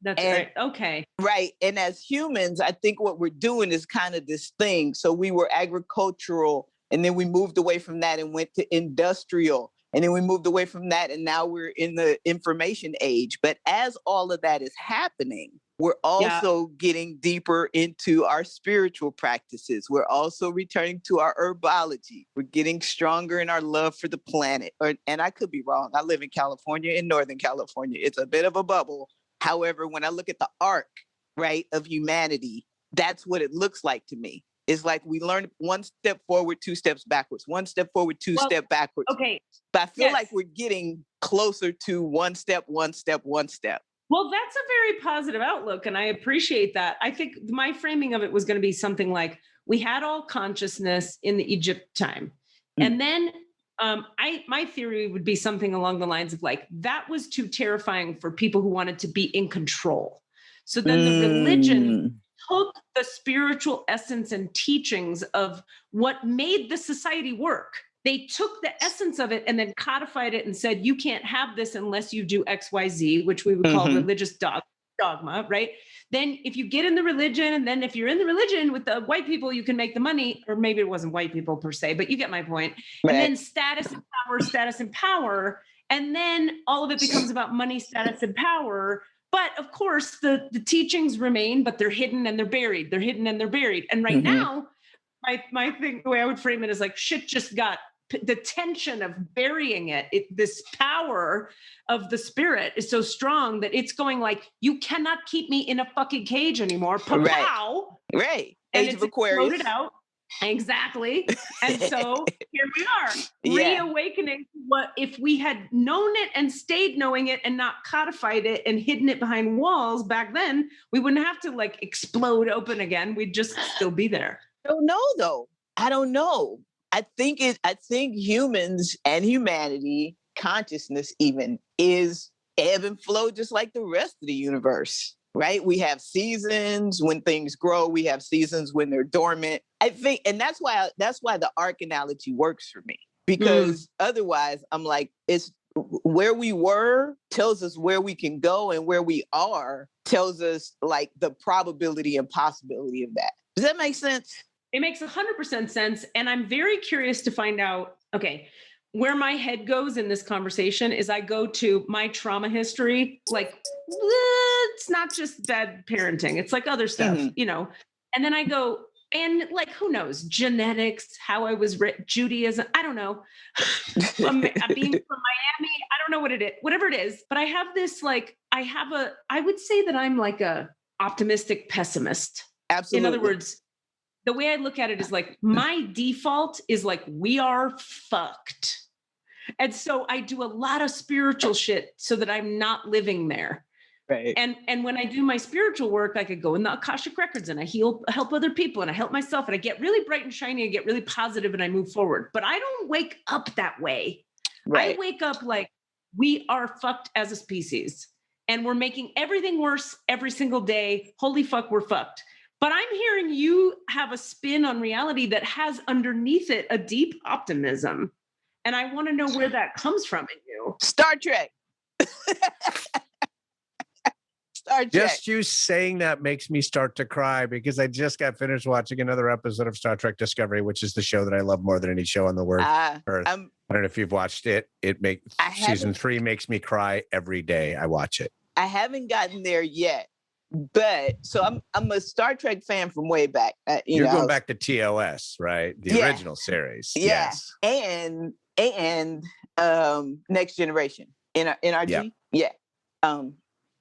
That's right. Okay. Right. And as humans, I think what we're doing is kind of this thing. So we were agricultural and then we moved away from that and went to industrial. And then we moved away from that. And now we're in the information age. But as all of that is happening, we're also getting deeper into our spiritual practices. We're also returning to our herbology. We're getting stronger in our love for the planet. And I could be wrong. I live in California, in Northern California. It's a bit of a bubble. However, when I look at the arc, right, of humanity, that's what it looks like to me. It's like we learn one step forward, two steps backwards, one step forward, two step backwards. Okay. But I feel like we're getting closer to one step, one step, one step. Well, that's a very positive outlook, and I appreciate that. I think my framing of it was going to be something like we had all consciousness in the Egypt time. And then my theory would be something along the lines of like, that was too terrifying for people who wanted to be in control. So then the religion took the spiritual essence and teachings of what made the society work. They took the essence of it and then codified it and said, you can't have this unless you do X, Y, Z, which we would call religious dogma, right? Then if you get in the religion, and then if you're in the religion with the white people, you can make the money, or maybe it wasn't white people per se, but you get my point. Right. And then status and power. And then all of it becomes about money, status, and power. But of course, the teachings remain, but they're hidden and they're buried. They're hidden and they're buried. And right now, my thing, the way I would frame it is like shit just got the tension of burying it. This power of the spirit is so strong that it's going like, you cannot keep me in a fucking cage anymore. Pa-pow! Right. And Age it's of Aquarius. exploded out. Exactly. And so here we are, reawakening what if we had known it and stayed knowing it and not codified it and hidden it behind walls back then, we wouldn't have to like explode open again. We'd just still be there. I don't know though. I don't know. I think humans and humanity, consciousness even, is ebb and flow just like the rest of the universe, right? We have seasons when things grow. We have seasons when they're dormant. I think, and that's why the arc analogy works for me, because otherwise I'm like, it's where we were tells us where we can go, and where we are tells us like the probability and possibility of that. Does that make sense? It makes 100% sense. And I'm very curious to find out, okay, where my head goes in this conversation is I go to my trauma history. Like, it's not just bad parenting. It's like other stuff, you know, and then I go, and like, who knows, genetics, how I was Judaism. I don't know. Being from Miami, I don't know what it is, whatever it is. But I have this, like, I would say that I'm like a optimistic pessimist. Absolutely. In other words, the way I look at it is like, my default is like, we are fucked. And so I do a lot of spiritual shit so that I'm not living there. Right. And when I do my spiritual work, I could go in the Akashic records and I help other people and I help myself and I get really bright and shiny and get really positive and I move forward. But I don't wake up that way. Right. I wake up like, we are fucked as a species and we're making everything worse every single day. Holy fuck, we're fucked. But I'm hearing you have a spin on reality that has underneath it a deep optimism. And I want to know where that comes from in you. Star Trek. Star Trek. Just you saying that makes me start to cry because I just got finished watching another episode of Star Trek Discovery, which is the show that I love more than any show on the earth. I don't know if you've watched it. Season 3 makes me cry every day I watch it. I haven't gotten there yet, but so I'm a Star Trek fan from way back. You're going back to TOS, right? The original series. Yeah. Yes. And Next Generation. NRG? Yeah.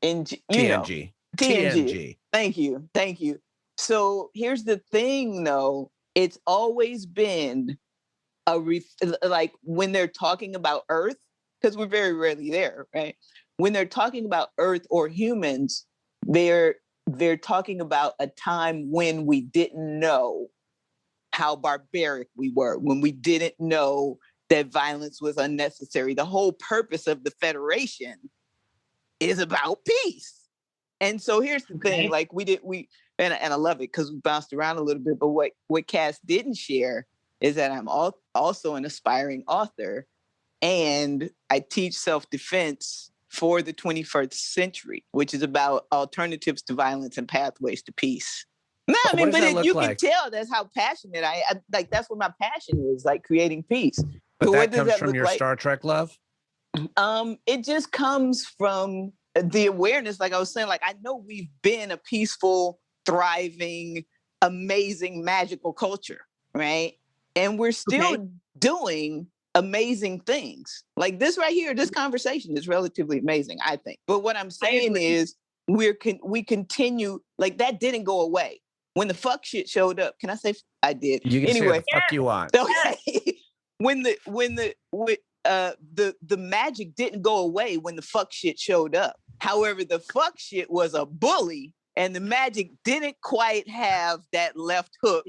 TNG. TNG. Thank you. So here's the thing, though. It's always been like when they're talking about Earth, because we're very rarely there, right? When they're talking about Earth or humans, they're talking about a time when we didn't know how barbaric we were, when we didn't know that violence was unnecessary. The whole purpose of the Federation is about peace. And so here's the thing, like and I love it because we bounced around a little bit, but what Cass didn't share is that I'm also an aspiring author and I teach self-defense for the 21st century, which is about alternatives to violence and pathways to peace. No, I mean, but you can tell that's how passionate I like. That's what my passion is, like creating peace. But that comes from your Star Trek love? It just comes from the awareness, like I was saying, like I know we've been a peaceful, thriving, amazing, magical culture, right? And we're still doing amazing things. Like this right here, this conversation is relatively amazing, I think. But what I'm saying is we continue, like that didn't go away. When the fuck shit showed up, can I say I did? You can say the fuck you want. Okay. when the magic didn't go away when the fuck shit showed up. However, the fuck shit was a bully and the magic didn't quite have that left hook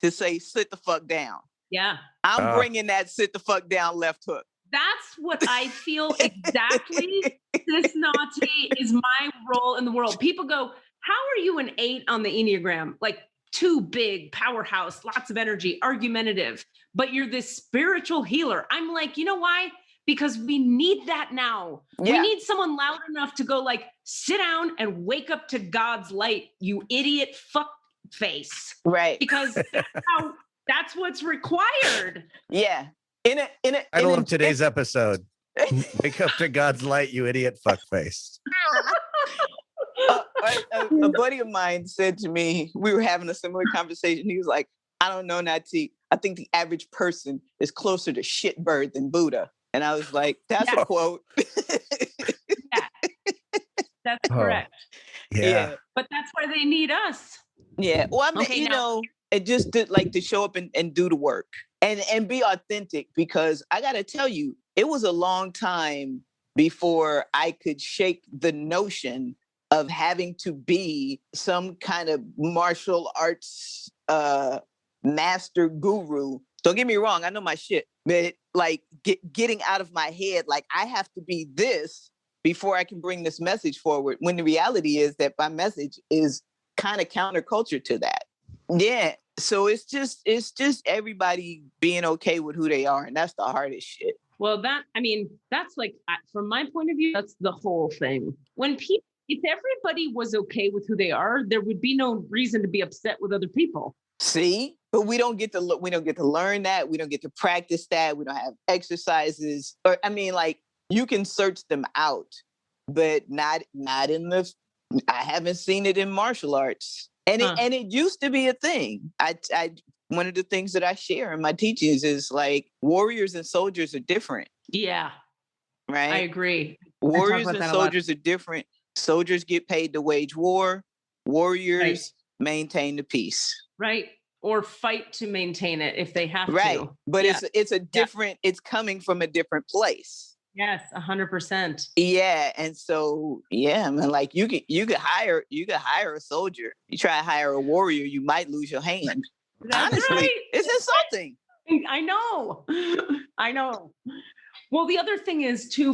to say, sit the fuck down. Yeah. I'm bringing that sit the fuck down left hook. That's what I feel exactly. Sis Naughty is my role in the world. People go, how are you an 8 on the Enneagram? Like too big, powerhouse, lots of energy, argumentative, but you're this spiritual healer. I'm like, you know why? Because we need that now. Yeah. We need someone loud enough to go like, sit down and wake up to God's light, you idiot fuck face. Right. Because that's what's required. Yeah. I love today's episode. Wake up to God's light, you idiot fuck face. A buddy of mine said to me, we were having a similar conversation. He was like, I don't know, Nati. I think the average person is closer to shitbird than Buddha. And I was like, that's a quote. That's correct. Yeah. But that's why they need us. Yeah. Well, I mean, it just did like to show up and do the work and be authentic, because I got to tell you, it was a long time before I could shake the notion of having to be some kind of martial arts master guru. Don't get me wrong, I know my shit, but like getting out of my head, like I have to be this before I can bring this message forward, when the reality is that my message is kind of counterculture to that. Yeah. So it's just everybody being okay with who they are. And that's the hardest shit. Well, that's like, from my point of view, that's the whole thing. If everybody was okay with who they are, there would be no reason to be upset with other people. See, but we don't get to learn that. We don't get to practice that. We don't have exercises, or like you can search them out, but not in the. I haven't seen it in martial arts, and it used to be a thing. One of the things that I share in my teachings is like warriors and soldiers are different. Yeah, right. I agree. Warriors and soldiers are different. Soldiers get paid to wage war. Warriors maintain the peace. Right. Or fight to maintain it if they have to. Right. But it's a different, it's coming from a different place. Yes, 100%. Yeah. And so, man, like you could hire a soldier. You try to hire a warrior, you might lose your hand. That's honestly, right. It's insulting. I know. Well, the other thing is too,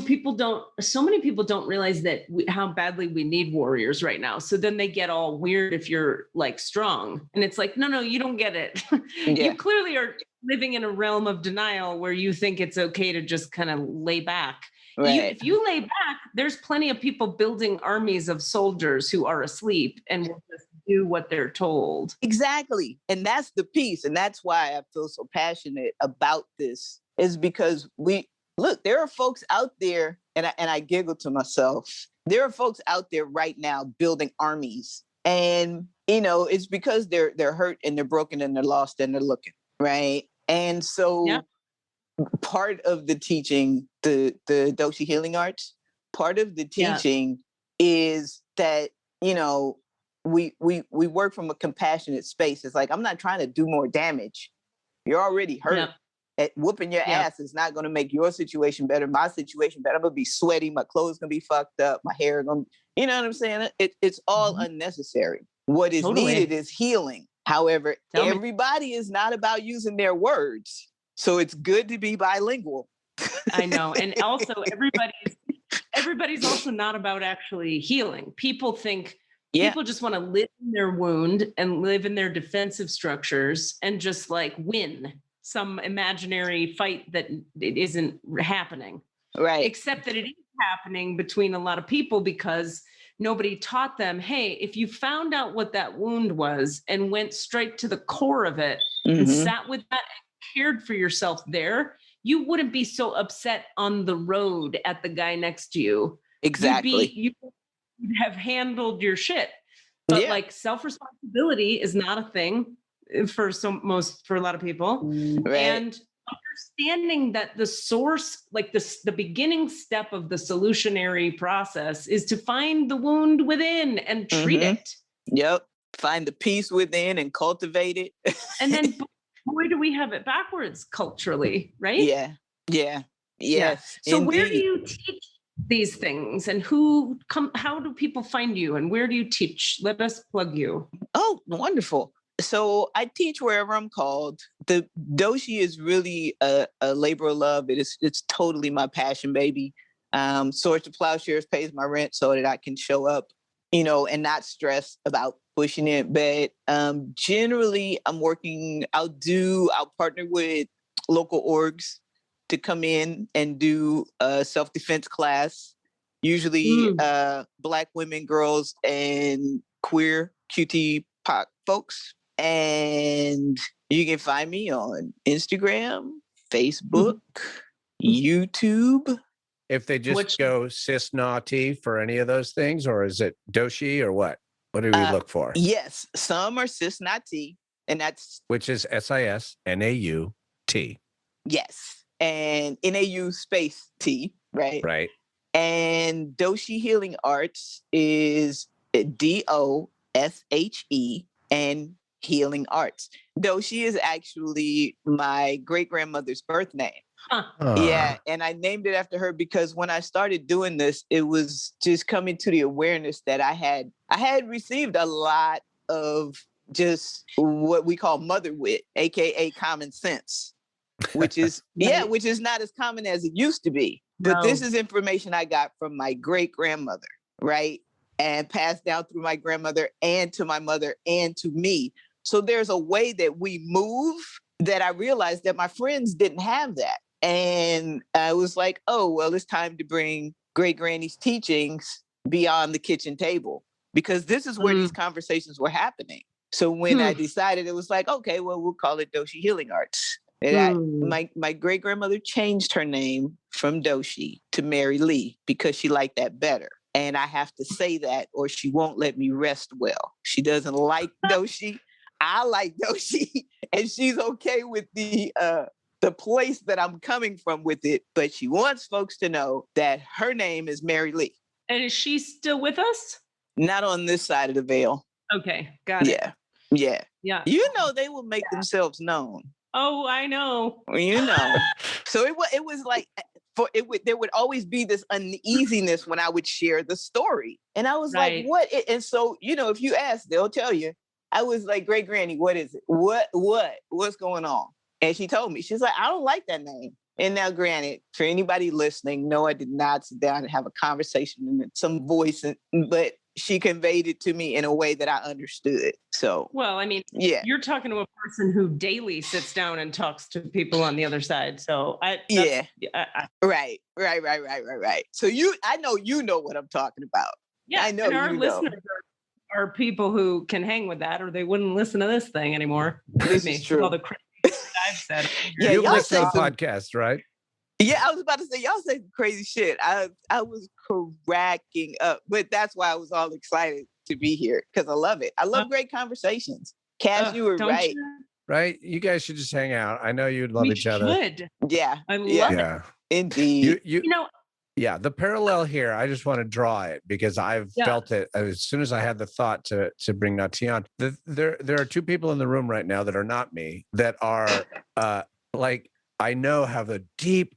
so many people don't realize that how badly we need warriors right now. So then they get all weird if you're like strong, and it's like, no, you don't get it. You clearly are living in a realm of denial where you think it's okay to just kind of lay back. Right. If you lay back, there's plenty of people building armies of soldiers who are asleep and will just do what they're told. Exactly. And that's the piece. And that's why I feel so passionate about this, is because there are folks out there, and I giggle to myself. There are folks out there right now building armies. And, it's because they're hurt and they're broken and they're lost and they're looking. Right. And so part of the teaching, the Doshi healing arts, part of the teaching is that, we work from a compassionate space. It's like, I'm not trying to do more damage. You're already hurt. Whooping your ass is not going to make your situation better, my situation better. I'm going to be sweaty. My clothes going to be fucked up. My hair going to, you know what I'm saying? It's all unnecessary. What is needed is healing. However, everybody is not about using their words. So it's good to be bilingual. I know. And also everybody's also not about actually healing. People just want to live in their wound and live in their defensive structures and just like win some imaginary fight that it isn't happening. Right. Except that it is happening between a lot of people because nobody taught them, hey, if you found out what that wound was and went straight to the core of it and sat with that and cared for yourself there, you wouldn't be so upset on the road at the guy next to you. Exactly. You'd have handled your shit. But like self-responsibility is not a thing for a lot of people. Right. And understanding that the source, like the beginning step of the solutionary process is to find the wound within and treat it. Yep. Find the peace within and cultivate it. And then boy, do we have it backwards culturally, right? Yeah. Yes. So indeed. where do you teach these things and how do people find you and where do you teach? Let us plug you. Oh, wonderful. So I teach wherever I'm called. The Doshi is really a labor of love. It's totally my passion, baby. Swords to Plowshares pays my rent so that I can show up, and not stress about pushing it. But generally, I'll partner with local orgs to come in and do a self-defense class, usually Black women, girls, and queer QT POC folks. And you can find me on Instagram, Facebook, YouTube. If they just go cis na T for any of those things, or is it Doshi or what? What do we look for? Yes, some are cis na T, and that's which is SISNAUT. Yes, and NAU space T, right? Right. And Doshi Healing Arts is DOSHE and Healing Arts. Doshi is actually my great-grandmother's birth name. Yeah, and I named it after her because when I started doing this, it was just coming to the awareness that I had received a lot of just what we call mother wit, aka common sense, which is which is not as common as it used to be. But this is information I got from my great-grandmother, right? And passed down through my grandmother and to my mother and to me. So there's a way that we move that I realized that my friends didn't have that. And I was like, oh, well, it's time to bring Great Granny's teachings beyond the kitchen table, because this is where these conversations were happening. So when I decided, it was like, okay, well, we'll call it Doshi Healing Arts. And my great grandmother changed her name from Doshi to Mary Lee because she liked that better. And I have to say that or she won't let me rest well. She doesn't like Doshi. I like Doshi, and she's okay with the place that I'm coming from with it. But she wants folks to know that her name is Mary Lee. And is she still with us? Not on this side of the veil. Okay, got it. Yeah. They will make themselves known. Oh, I know. So it was like there would always be this uneasiness when I would share the story, and I was like, "What?" And so if you ask, they'll tell you. I was like, "Great Granny, what is it? What's going on?" And she told me, she's like, "I don't like that name." And now, granted, for anybody listening, no, I did not sit down and have a conversation and some voice, but she conveyed it to me in a way that I understood. So, well, I mean, yeah, you're talking to a person who daily sits down and talks to people on the other side. So right. So I know you know what I'm talking about. Yeah, I know and our you listeners are people who can hang with that, or they wouldn't listen to this thing anymore. This is true. All the crazy shit I've said. Yeah, You've y'all listened to say some- podcasts, right? Yeah, I was about to say y'all say some crazy shit. I was cracking up, but that's why I was all excited to be here because I love it. I love great conversations. Cass, you were right. Right? You guys should just hang out. I know you'd love each other. Yeah, I love it. Yeah, indeed. You know, yeah. The parallel here, I just want to draw it because I've felt it as soon as I had the thought to bring Nati on. There are two people in the room right now that are not me that are like I know have a deep,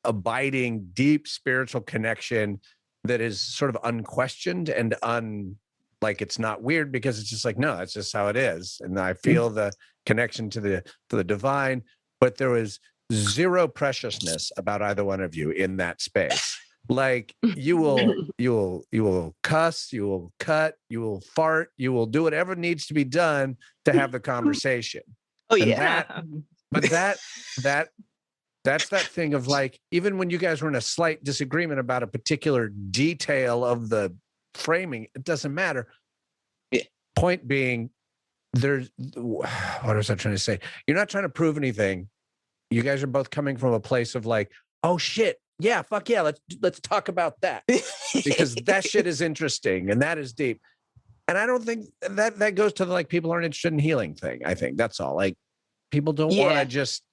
abiding, deep spiritual connection that is sort of unquestioned and like it's not weird because it's just like, no, that's just how it is. And I feel the connection to the divine, but there was zero preciousness about either one of you in that space. Like you will cuss, you will cut, you will fart, you will do whatever needs to be done to have the conversation. Oh and yeah. That's that thing of like, even when you guys were in a slight disagreement about a particular detail of the framing, it doesn't matter. Point being, what was I trying to say? You're not trying to prove anything. You guys are both coming from a place of like, oh shit, yeah, fuck yeah, let's talk about that because that shit is interesting and that is deep. And I don't think that goes to the like people aren't interested in healing thing. I think that's all. Like people don't want to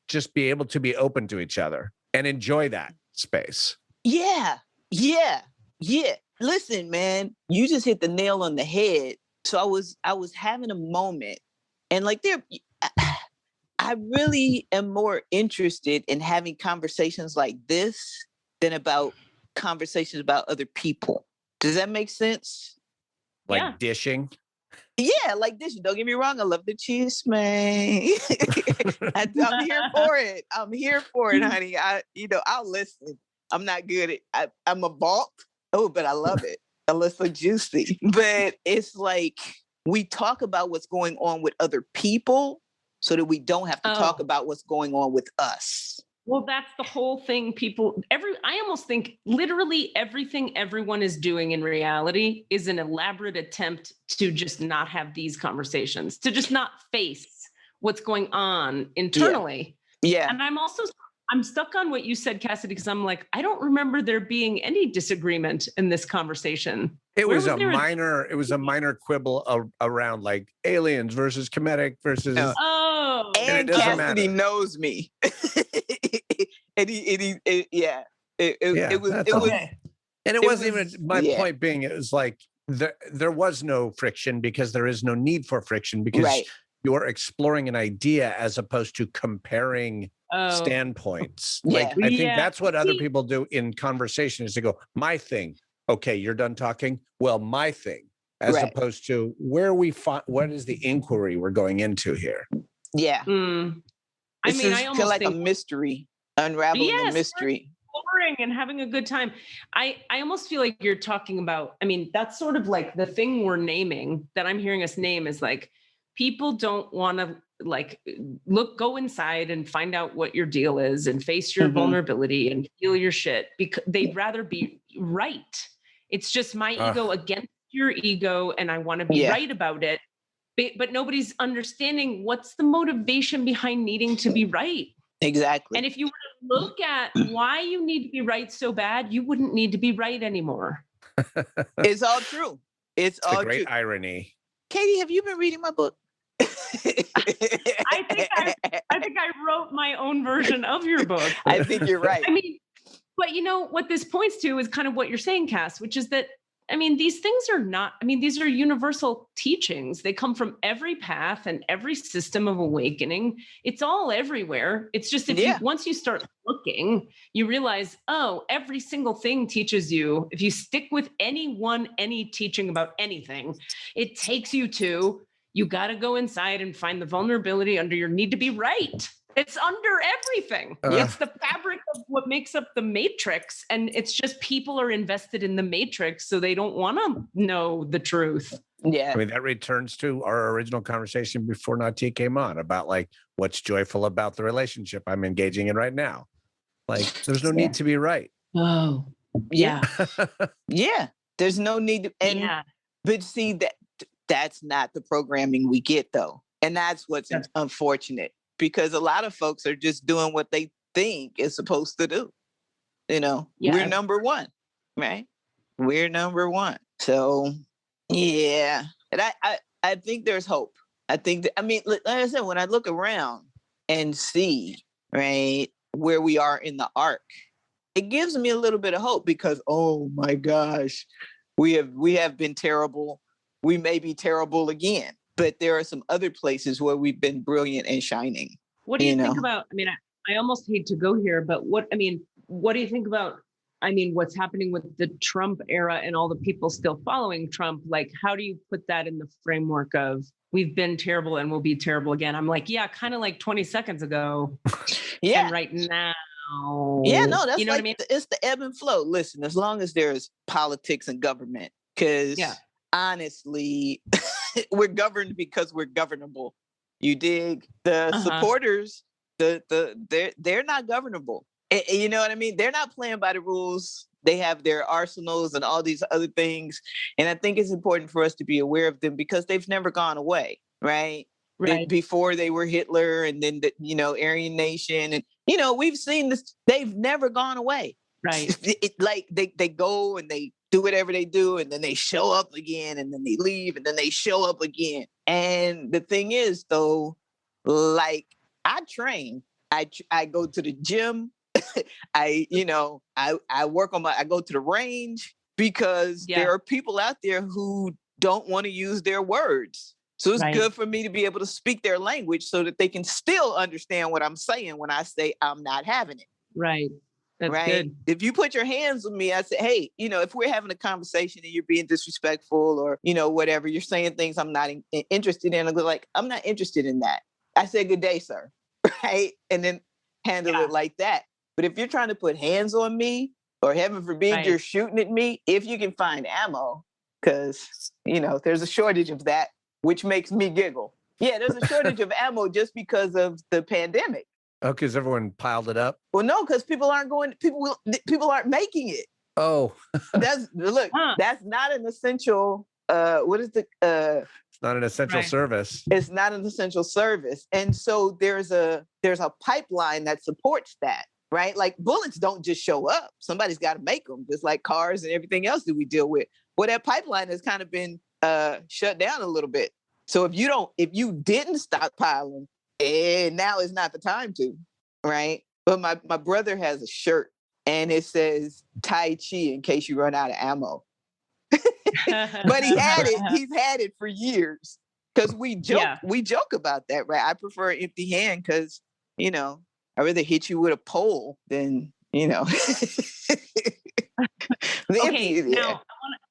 just be able to be open to each other and enjoy that space. Yeah. Listen, man, you just hit the nail on the head. So I was having a moment, and like I really am more interested in having conversations like this than about conversations about other people. Does that make sense? Like dishing. Yeah, like this. Don't get me wrong. I love the cheese, man. I'm here for it. I'm here for it, honey. I'll listen. I'm not good at. I'm a vault. Oh, but I love it. A little juicy. But it's like we talk about what's going on with other people, so that we don't have to talk about what's going on with us. Well, that's the whole thing. I almost think literally everything everyone is doing in reality is an elaborate attempt to just not have these conversations, to just not face what's going on internally. Yeah. And I'm stuck on what you said, Cassidy, because I'm like, I don't remember there being any disagreement in this conversation. It was a minor quibble around like aliens versus comedic versus. And Cassidy knows me. It was. And it wasn't even my point being. It was like there was no friction because there is no need for friction because you're exploring an idea as opposed to comparing standpoints. Like I think that's what other people do in conversation is to go, my thing. Okay, you're done talking. Well, my thing, as opposed to where we find what is the inquiry we're going into here. Yeah. I mean, I almost like a mystery, unraveling a mystery. Exploring and having a good time. I almost feel like you're talking about, I mean, that's sort of like the thing we're naming that I'm hearing us name is like, people don't want to like go inside and find out what your deal is and face your vulnerability and feel your shit because they'd rather be right. It's just my ego against your ego. And I want to be right about it. But nobody's understanding what's the motivation behind needing to be right. Exactly. And if you were to look at why you need to be right so bad, you wouldn't need to be right anymore. It's all true. It's all a great true. irony. Katie, have you been reading my book? I think I wrote my own version of your book. I think you're right. I mean, but you know what this points to is kind of what you're saying, Cass, which is that, I mean, these things are not, I mean, these are universal teachings. They come from every path and every system of awakening. It's all everywhere. It's just once you start looking, you realize, every single thing teaches you. If you stick with any teaching about anything, it takes you to, you got to go inside and find the vulnerability under your need to be right. It's under everything. It's the fabric of what makes up the matrix. And it's just people are invested in the matrix, so they don't want to know the truth. Yeah. I mean, that returns to our original conversation before Nati came on about like what's joyful about the relationship I'm engaging in right now. Like, there's no need to be right. Oh, yeah. Yeah. There's no need to, and but see that's not the programming we get though. And that's what's unfortunate, because a lot of folks are just doing what they think is supposed to do. You know, we're number one, right? We're number one. So yeah. And I think there's hope. I think that, I mean, like I said, when I look around and see, right, where we are in the arc, it gives me a little bit of hope, because, oh my gosh, we have been terrible. We may be terrible again, but there are some other places where we've been brilliant and shining. What do you think about, I mean, I almost hate to go here, but what do you think about, I mean, what's happening with the Trump era and all the people still following Trump? Like, how do you put that in the framework of we've been terrible and we'll be terrible again? I'm like, yeah, kind of like 20 seconds ago. Yeah. And right now. Yeah, no, that's, you know like, what I mean? It's the ebb and flow. Listen, as long as there's politics and government, because honestly, we're governed because we're governable. You dig? The supporters, they're not governable. You know what I mean? They're not playing by the rules. They have their arsenals and all these other things. And I think it's important for us to be aware of them, because they've never gone away, right? Before they were Hitler, and then the, Aryan Nation, and we've seen this. They've never gone away. Right. Like they go and they do whatever they do, and then they show up again, and then they leave, and then they show up again. And the thing is, though, like I train, I go to the gym, I work on I go to the range, because there are people out there who don't want to use their words. So it's good for me to be able to speak their language so that they can still understand what I'm saying when I say I'm not having it. Right. That's good. If you put your hands on me, I say, hey, if we're having a conversation and you're being disrespectful, or, whatever, you're saying things I'm not interested in, I go like, I'm not interested in that. I say, good day, sir. Right. And then handle it like that. But if you're trying to put hands on me, or heaven forbid, you're shooting at me, if you can find ammo, because, there's a shortage of that, which makes me giggle. Yeah, there's a shortage of ammo just because of the pandemic. Oh, because everyone piled it up? Well, no, because people aren't making it. Oh. That's not an essential, it's not an essential service. It's not an essential service. And so there's a pipeline that supports that, right? Like bullets don't just show up. Somebody's got to make them, just like cars and everything else that we deal with. Well, that pipeline has kind of been shut down a little bit. So if you didn't stockpiling, now is not the time to, right? But my brother has a shirt and it says Tai Chi in case you run out of ammo. But he's had it for years, because we joke about that, right? I prefer an empty hand, because I'd rather hit you with a pole than Now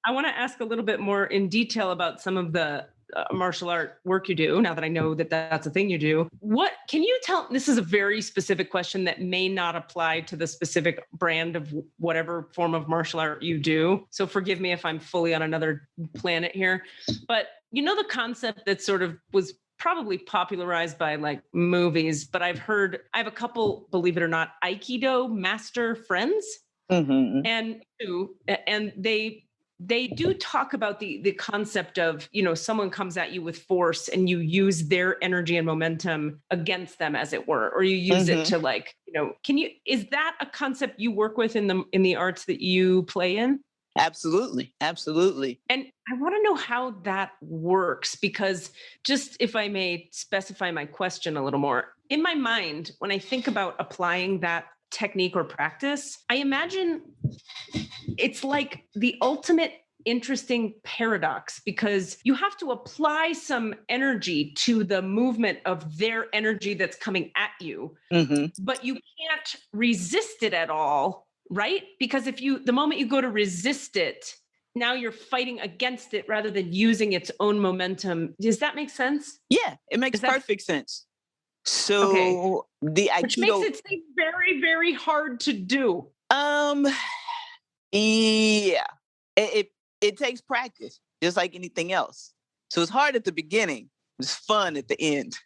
I want to ask a little bit more in detail about some of the martial art work you do, now that I know that that's a thing you do. What can you tell? This is a very specific question that may not apply to the specific brand of whatever form of martial art you do. So forgive me if I'm fully on another planet here. But the concept that sort of was probably popularized by like movies, but I have a couple, believe it or not, Aikido master friends. Mm-hmm. And they do talk about the concept of, someone comes at you with force and you use their energy and momentum against them, as it were, or you use it to like, is that a concept you work with in the arts that you play in? Absolutely. Absolutely. And I want to know how that works, because just if I may specify my question a little more, in my mind, when I think about applying that technique or practice, I imagine it's like the ultimate interesting paradox, because you have to apply some energy to the movement of their energy that's coming at you, but you can't resist it at all, right? Because the moment you go to resist it, now you're fighting against it rather than using its own momentum. Does that make sense? Yeah, it makes perfect sense. So the Which makes Aikido, it seem very, very hard to do. yeah, it takes practice, just like anything else. So it's hard at the beginning. It's fun at the end.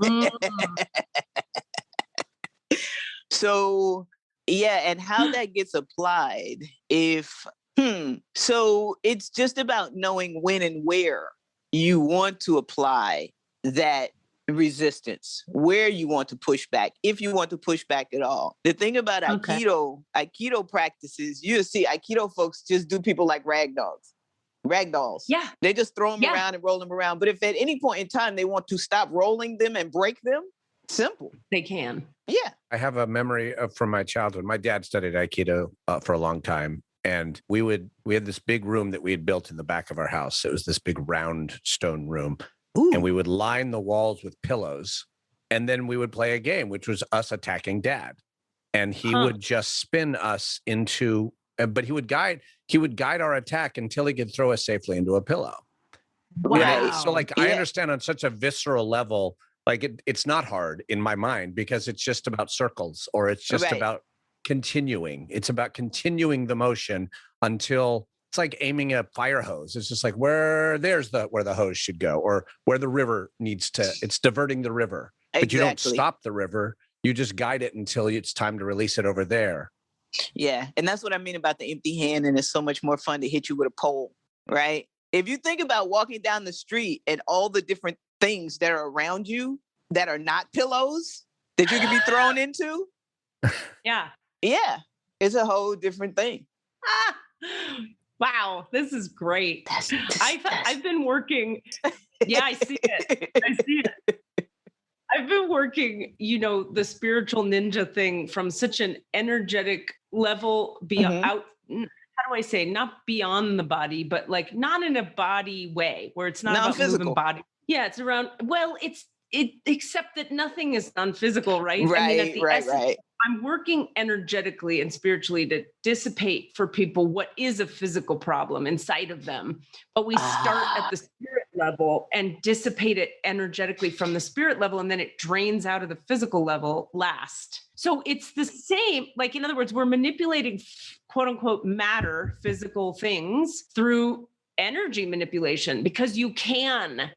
Mm. So yeah, and how that gets applied, so it's just about knowing when and where you want to apply that resistance, where you want to push back, if you want to push back at all. The thing about Okay. Aikido practices, you see Aikido folks just do people like ragdolls. Yeah. They just throw them Yeah. around and roll them around. But if at any point in time they want to stop rolling them and break them, simple. They can. Yeah. I have a memory from my childhood. My dad studied Aikido for a long time. And we had this big room that we had built in the back of our house. It was this big round stone room. Ooh. And we would line the walls with pillows. And then we would play a game, which was us attacking dad. And he would just spin us into, but he would guide our attack until he could throw us safely into a pillow. Wow. So like, I understand on such a visceral level, like it's not hard in my mind because it's just about circles, or it's just about continuing. It's about continuing the motion until it's like aiming a fire hose. It's just like where the hose should go, or where the river needs to, it's diverting the river. But you don't stop the river. You just guide it until it's time to release it over there. Yeah. And that's what I mean about the empty hand. And it's so much more fun to hit you with a pole, right? If you think about walking down the street and all the different things that are around you that are not pillows that you can be thrown into. Yeah. Yeah. It's a whole different thing. Wow. This is great. I've been working. Yeah, I see it. I've been working, the spiritual ninja thing from such an energetic level beyond out. How do I say, not beyond the body, but like not in a body way where it's not about moving body. Yeah, it's around. Well, except that nothing is non-physical, right? Right, I mean, at the essence, right. I'm working energetically and spiritually to dissipate for people what is a physical problem inside of them. But we start at the spirit level and dissipate it energetically from the spirit level, and then it drains out of the physical level last. So it's the same, like, in other words, we're manipulating quote unquote matter, physical things through energy manipulation because you can.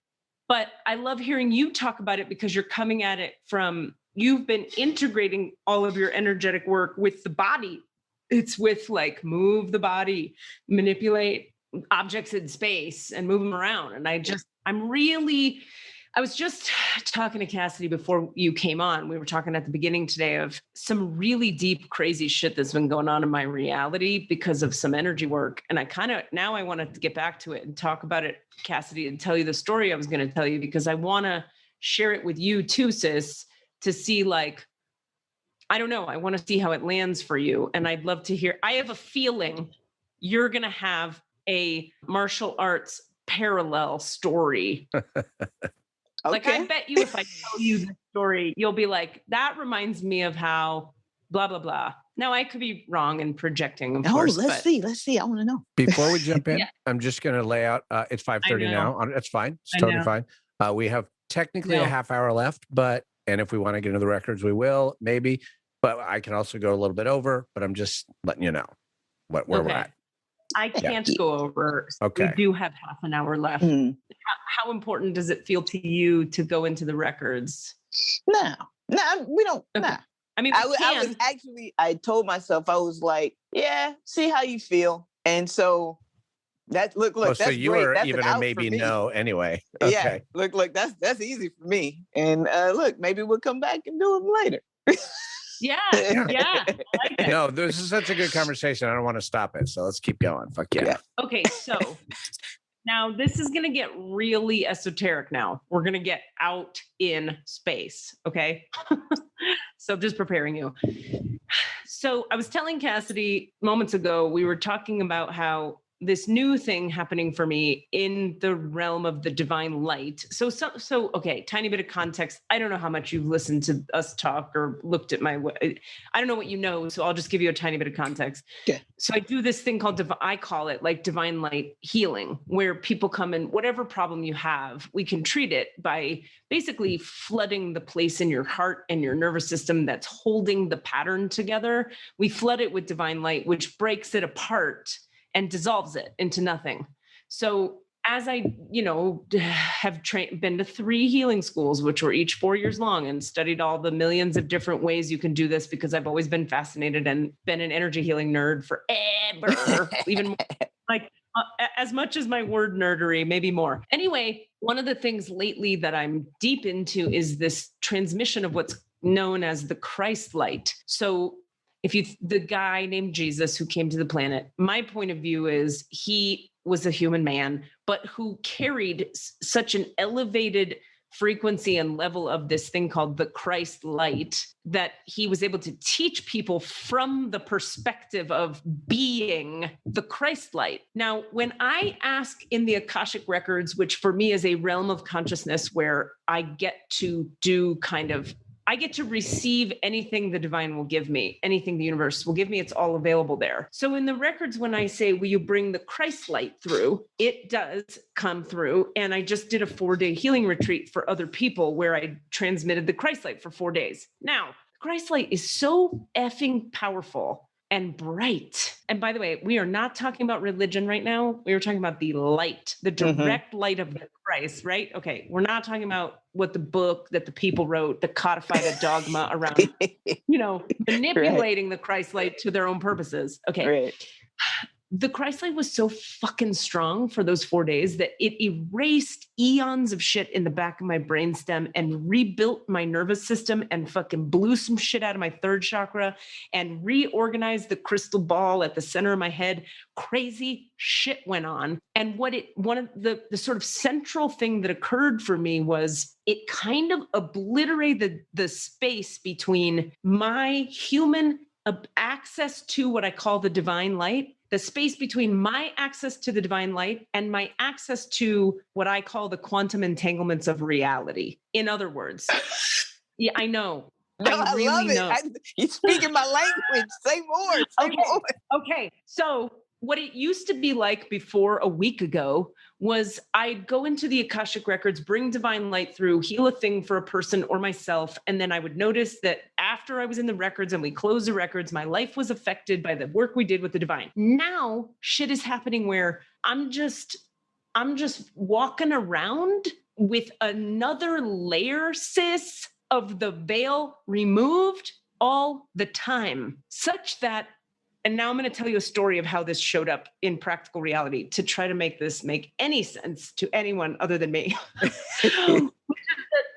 But I love hearing you talk about it because you're coming at it from, you've been integrating all of your energetic work with the body. It's with like move the body, manipulate objects in space and move them around. And I was just talking to Cassidy before you came on. We were talking at the beginning today of some really deep, crazy shit that's been going on in my reality because of some energy work. And now I want to get back to it and talk about it, Cassidy, and tell you the story I was going to tell you, because I want to share it with you too, sis, to see, like, I don't know, I want to see how it lands for you. And I'd love to hear, I have a feeling you're going to have a martial arts parallel story. Like, I bet you if I tell you the story, you'll be like, that reminds me of how blah, blah, blah. Now, I could be wrong and projecting, of course. Let's see. I want to know. Before we jump in, I'm just going to lay out, it's 5:30 now. That's fine. It's totally fine. We have technically a half hour left, and if we want to get into the records, we will, maybe. But I can also go a little bit over, but I'm just letting you know where we're at. I can't go over. So okay. We do have half an hour left. How important does it feel to you to go into the records? No, we don't. Okay. Nah. I mean, I told myself, I was like, yeah, see how you feel. And so that look, that's so you great. were That's even a maybe no anyway. Okay. Yeah, look, that's easy for me. And look, maybe we'll come back and do them later. Yeah. I like it. No, this is such a good conversation. I don't want to stop it. So let's keep going. Fuck yeah. Okay, so now this is going to get really esoteric now. We're going to get out in space, okay? So just preparing you. So I was telling Cassidy moments ago, we were talking about how this new thing happening for me in the realm of the divine light. So okay, tiny bit of context. I don't know how much you've listened to us talk or looked at my, I don't know what you know, so I'll just give you a tiny bit of context. Okay. So I do this thing called, I call it like divine light healing, where people come in, whatever problem you have, we can treat it by basically flooding the place in your heart and your nervous system that's holding the pattern together. We flood it with divine light, which breaks it apart and dissolves it into nothing. So as I, have been to 3 healing schools, which were each 4 years long, and studied all the millions of different ways you can do this, because I've always been fascinated and been an energy healing nerd forever, even more, like as much as my word nerdery, maybe more. Anyway, one of the things lately that I'm deep into is this transmission of what's known as the Christ light. So the guy named Jesus who came to the planet, my point of view is he was a human man, but who carried such an elevated frequency and level of this thing called the Christ light that he was able to teach people from the perspective of being the Christ light. Now, when I ask in the Akashic records, which for me is a realm of consciousness where I get to I get to receive anything the divine will give me, anything the universe will give me. It's all available there. So in the records, when I say, will you bring the Christ light through? It does come through. And I just did a 4-day healing retreat for other people where I transmitted the Christ light for 4 days. Now, Christ light is so effing powerful and bright. And by the way, we are not talking about religion right now. We are talking about the light, the direct light of the Christ, right? Okay. We're not talking about what the book that the people wrote that codified a dogma around, manipulating the Christ light to their own purposes. Okay. Right. The Christ light was so fucking strong for those 4 days that it erased eons of shit in the back of my brainstem and rebuilt my nervous system and fucking blew some shit out of my 3rd chakra and reorganized the crystal ball at the center of my head. Crazy shit went on. And one of the sort of central thing that occurred for me was it kind of obliterated the space between my human access to what I call the divine light, the space between my access to the divine light and my access to what I call the quantum entanglements of reality. In other words, yeah, I know. No, I really love it. know. You're speaking my language. Say more. More. Okay. So what it used to be like before a week ago was I'd go into the Akashic records, bring divine light through, heal a thing for a person or myself. And then I would notice that after I was in the records and we closed the records, my life was affected by the work we did with the divine. Now shit is happening where I'm just walking around with another layer, sis, of the veil removed all the time, such that, and now I'm going to tell you a story of how this showed up in practical reality to try to make this make any sense to anyone other than me.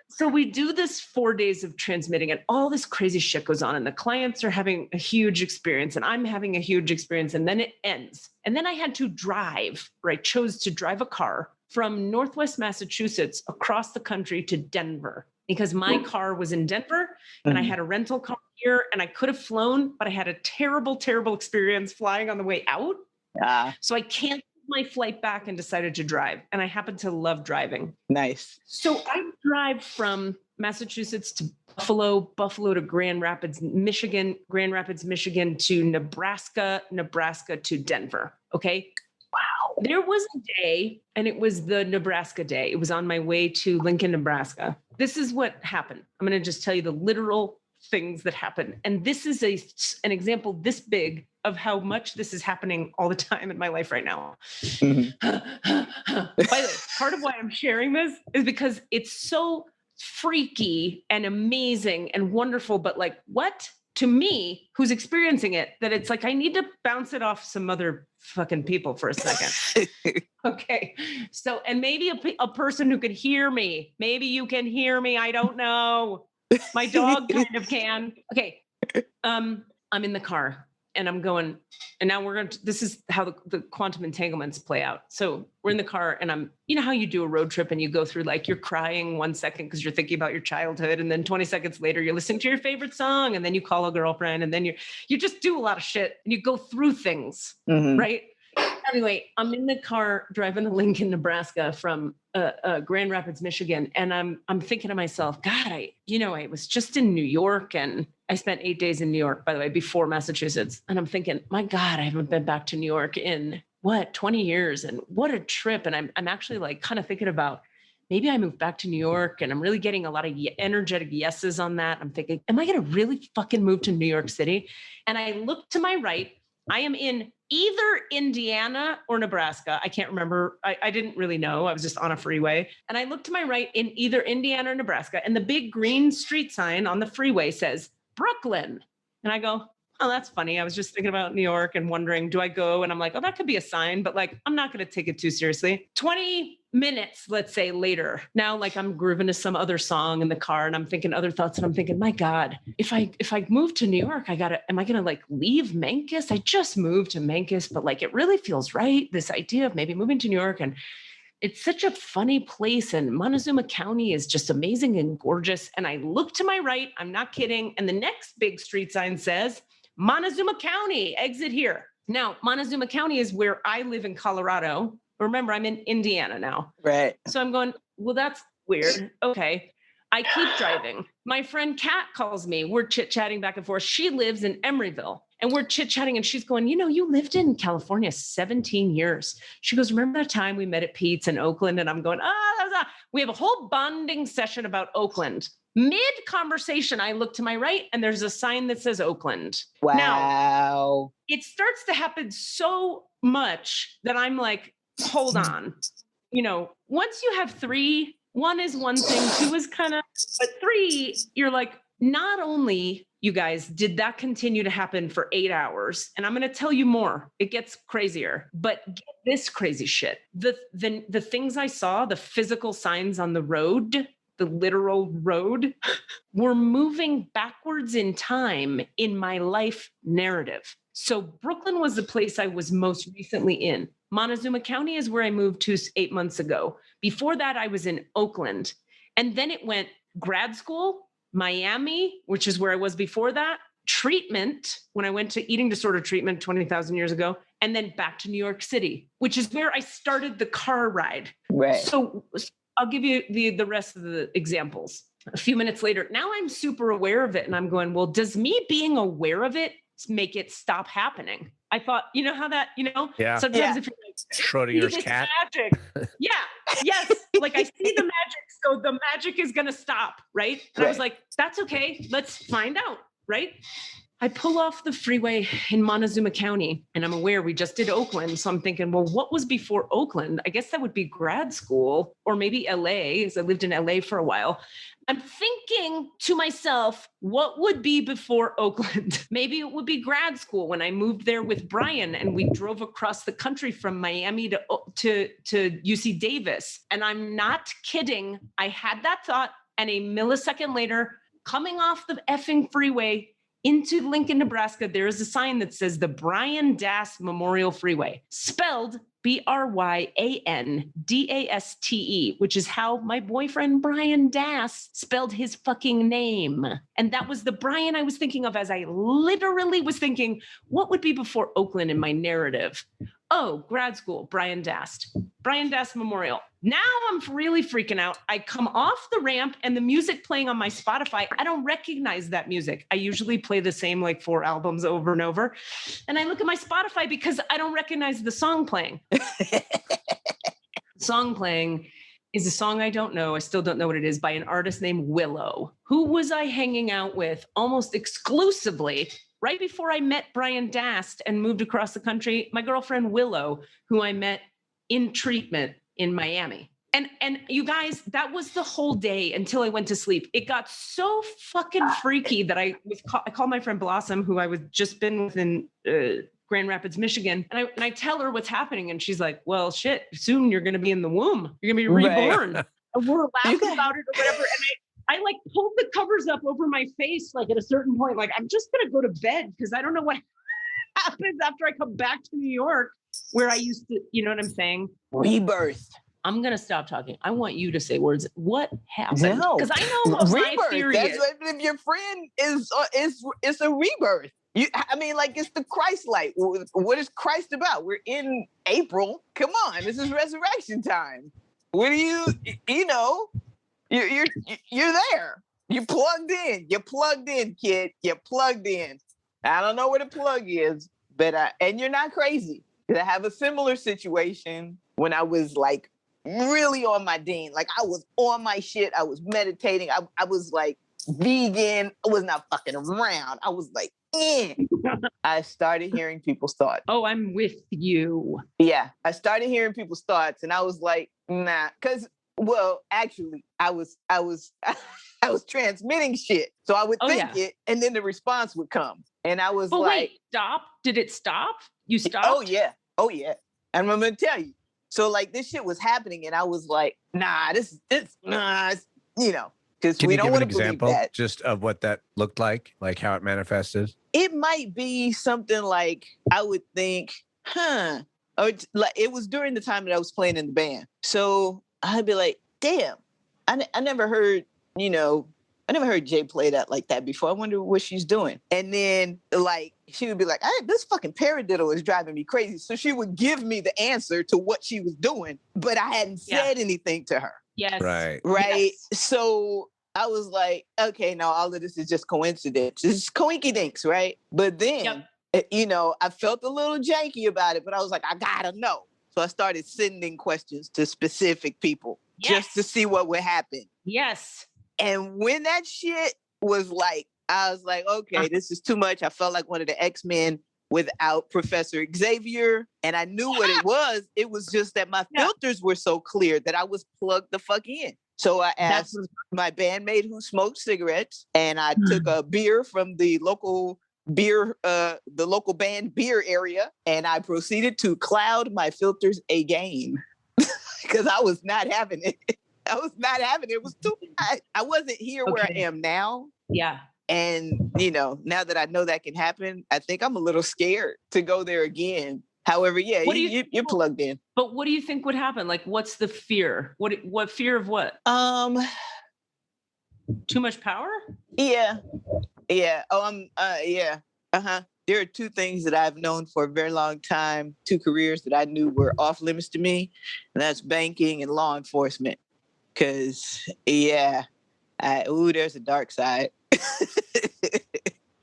So we do this 4 days of transmitting and all this crazy shit goes on and the clients are having a huge experience and I'm having a huge experience and then it ends. And then I had to drive, or I chose to drive a car from Northwest Massachusetts across the country to Denver because my car was in Denver and I had a rental car here and I could have flown, but I had a terrible, terrible experience flying on the way out. So I canceled my flight back and decided to drive. And I happen to love driving. Nice. So I drive from Massachusetts to Buffalo to Grand Rapids, Michigan to Nebraska to Denver. Okay. Wow. There was a day, and it was the Nebraska day. It was on my way to Lincoln, Nebraska. This is what happened. I'm going to just tell you the literal things that happened. And this is an example this big of how much this is happening all the time in my life right now. By the way, part of why I'm sharing this is because it's so freaky and amazing and wonderful, but like, what? To me, who's experiencing it, that it's like, I need to bounce it off some other fucking people for a second. Okay. So, and maybe a person who could hear me, maybe you can hear me. I don't know. My dog kind of can. Okay. I'm in the car and I'm going, and now this is how the quantum entanglements play out. So we're in the car and you know how you do a road trip and you go through, like, you're crying 1 second because you're thinking about your childhood. And then 20 seconds later, you're listening to your favorite song. And then you call a girlfriend and then you just do a lot of shit and you go through things, right? Anyway, I'm in the car driving to Lincoln, Nebraska from Grand Rapids, Michigan. And I'm thinking to myself, God, I was just in New York, and I spent 8 days in New York, by the way, before Massachusetts. And I'm thinking, my God, I haven't been back to New York in 20 years. And what a trip. And I'm actually like kind of thinking about, maybe I moved back to New York, and I'm really getting a lot of energetic yeses on that. I'm thinking, am I going to really fucking move to New York City? And I look to my right. I am in either Indiana or Nebraska. I can't remember. I didn't really know. I was just on a freeway. And I look to my right in either Indiana or Nebraska. And the big green street sign on the freeway says Brooklyn. And I go, oh, that's funny. I was just thinking about New York and wondering, do I go? And I'm like, oh, that could be a sign, but like, I'm not going to take it too seriously. 20 minutes, let's say later, now like I'm grooving to some other song in the car, and I'm thinking other thoughts, and I'm thinking, my God, if I move to New York, am I going to like leave Memphis? I just moved to Memphis, but like, it really feels right. This idea of maybe moving to New York, and it's such a funny place, and Montezuma County is just amazing and gorgeous. And I look to my right, I'm not kidding. And the next big street sign says, Montezuma County, exit here. Now, Montezuma County is where I live in Colorado. Remember, I'm in Indiana now. Right. So I'm going, well, that's weird. Okay. I keep driving. My friend Kat calls me. We're chit-chatting back and forth. She lives in Emeryville, and we're chit-chatting, and she's going, you lived in California 17 years. She goes, remember that time we met at Pete's in Oakland? And I'm going, we have a whole bonding session about Oakland. Mid-conversation, I look to my right, and there's a sign that says Oakland. Wow. Now, it starts to happen so much that I'm like, hold on. Once you have 3, 1 is one thing, 2 is kind of, but 3, you're like, not only, you guys, did that continue to happen for 8 hours, and I'm going to tell you more. It gets crazier, but get this crazy shit. The things I saw, the physical signs on the road, the literal road, were moving backwards in time in my life narrative. So Brooklyn was the place I was most recently in. Montezuma County is where I moved to 8 months ago. Before that, I was in Oakland. And then it went grad school, Miami, which is where I was before that, treatment, when I went to eating disorder treatment 20,000 years ago, and then back to New York City, which is where I started the car ride. Right. So I'll give you the rest of the examples. A few minutes later, now I'm super aware of it, and I'm going, well, does me being aware of it make it stop happening? I thought, how that, Yeah. Sometimes if you're like, Schrodinger's cat. Magic. Yeah. Yes. Like I see the magic, so the magic is going to stop. Right. And I was like, that's okay. Let's find out. Right. I pull off the freeway in Montezuma County, and I'm aware we just did Oakland. So I'm thinking, well, what was before Oakland? I guess that would be grad school, or maybe LA, as I lived in LA for a while. I'm thinking to myself, what would be before Oakland? Maybe it would be grad school when I moved there with Brian, and we drove across the country from Miami to UC Davis. And I'm not kidding. I had that thought, and a millisecond later, coming off the effing freeway into Lincoln, Nebraska, there is a sign that says the Brian Daste Memorial Freeway, spelled Bryandaste, which is how my boyfriend Brian Daste spelled his fucking name. And that was the Brian I was thinking of as I literally was thinking, what would be before Oakland in my narrative? Oh, grad school, Brian Daste Memorial. Now I'm really freaking out. I come off the ramp, and the music playing on my Spotify, I don't recognize that music. I usually play the same like 4 albums over and over. And I look at my Spotify because I don't recognize the song playing. Song playing is a song I don't know. I still don't know what it is, by an artist named Willow. Who was I hanging out with almost exclusively right before I met Brian Daste and moved across the country? My girlfriend Willow, who I met in treatment in Miami. And you guys, that was the whole day until I went to sleep. It got so fucking freaky that I called my friend Blossom, who I was just been with in Grand Rapids, Michigan. And I tell her what's happening. And she's like, well, shit, soon you're going to be in the womb. You're going to be reborn. Right. And we're laughing about it or whatever. And I like pulled the covers up over my face, like at a certain point, like I'm just going to go to bed because I don't know what happens after I come back to New York, where I used to, you know what I'm saying? Rebirth. I'm going to stop talking. I want you to say words. What happened? No. Because I know what my theory That's is. what, if your friend is a rebirth. I mean, like, it's the Christ light. What is Christ about? We're in April. Come on, this is resurrection time. What do you know? You're there. You plugged in. You're plugged in, kid. You're plugged in. I don't know where the plug is, but and you're not crazy. I have a similar situation when I was like really on my dean. Like, I was on my shit. I was meditating. I was like vegan. I was not fucking around. I was like, I started hearing people's thoughts. Oh, I'm with you. Yeah, I started hearing people's thoughts, and I was like, nah, because, well, actually, I was I was transmitting shit, so I would think it, and then the response would come, and I was like, wait, stop? Did it stop? You stopped? Oh yeah, and I'm gonna tell you. So like this shit was happening, and I was like, nah, this, nah, you know. Because we don't want to believe that. Just of what that looked like how it manifested. It might be something like, I would think, or like it was during the time that I was playing in the band. So I'd be like, damn, I never heard, I never heard Jay play that like that before. I wonder what she's doing. And then like she would be like, this fucking paradiddle is driving me crazy. So she would give me the answer to what she was doing, but I hadn't said anything to her. Yes. Right. Yes. So I was like, okay, no, all of this is just coincidence. It's coinky dinks, right? But then, I felt a little janky about it, but I was like, I gotta know. So I started sending questions to specific people just to see what would happen. Yes. And when that shit was like, I was like, okay, this is too much. I felt like one of the X-Men without Professor Xavier. And I knew what it was. It was just that my filters were so clear that I was plugged the fuck in. So I asked my bandmate who smoked cigarettes, and I took a beer from the local band beer area, and I proceeded to cloud my filters again because I was not having it. I was not having it. It was too hot. I wasn't here where I am now. Yeah. And, now that I know that can happen, I think I'm a little scared to go there again. However, you're plugged in. But what do you think would happen? Like, what's the fear? What fear of what? Too much power? Yeah. Yeah. Oh, yeah. There are two things that I've known for a very long time, two careers that I knew were off limits to me, and that's banking and law enforcement. Because, there's a dark side.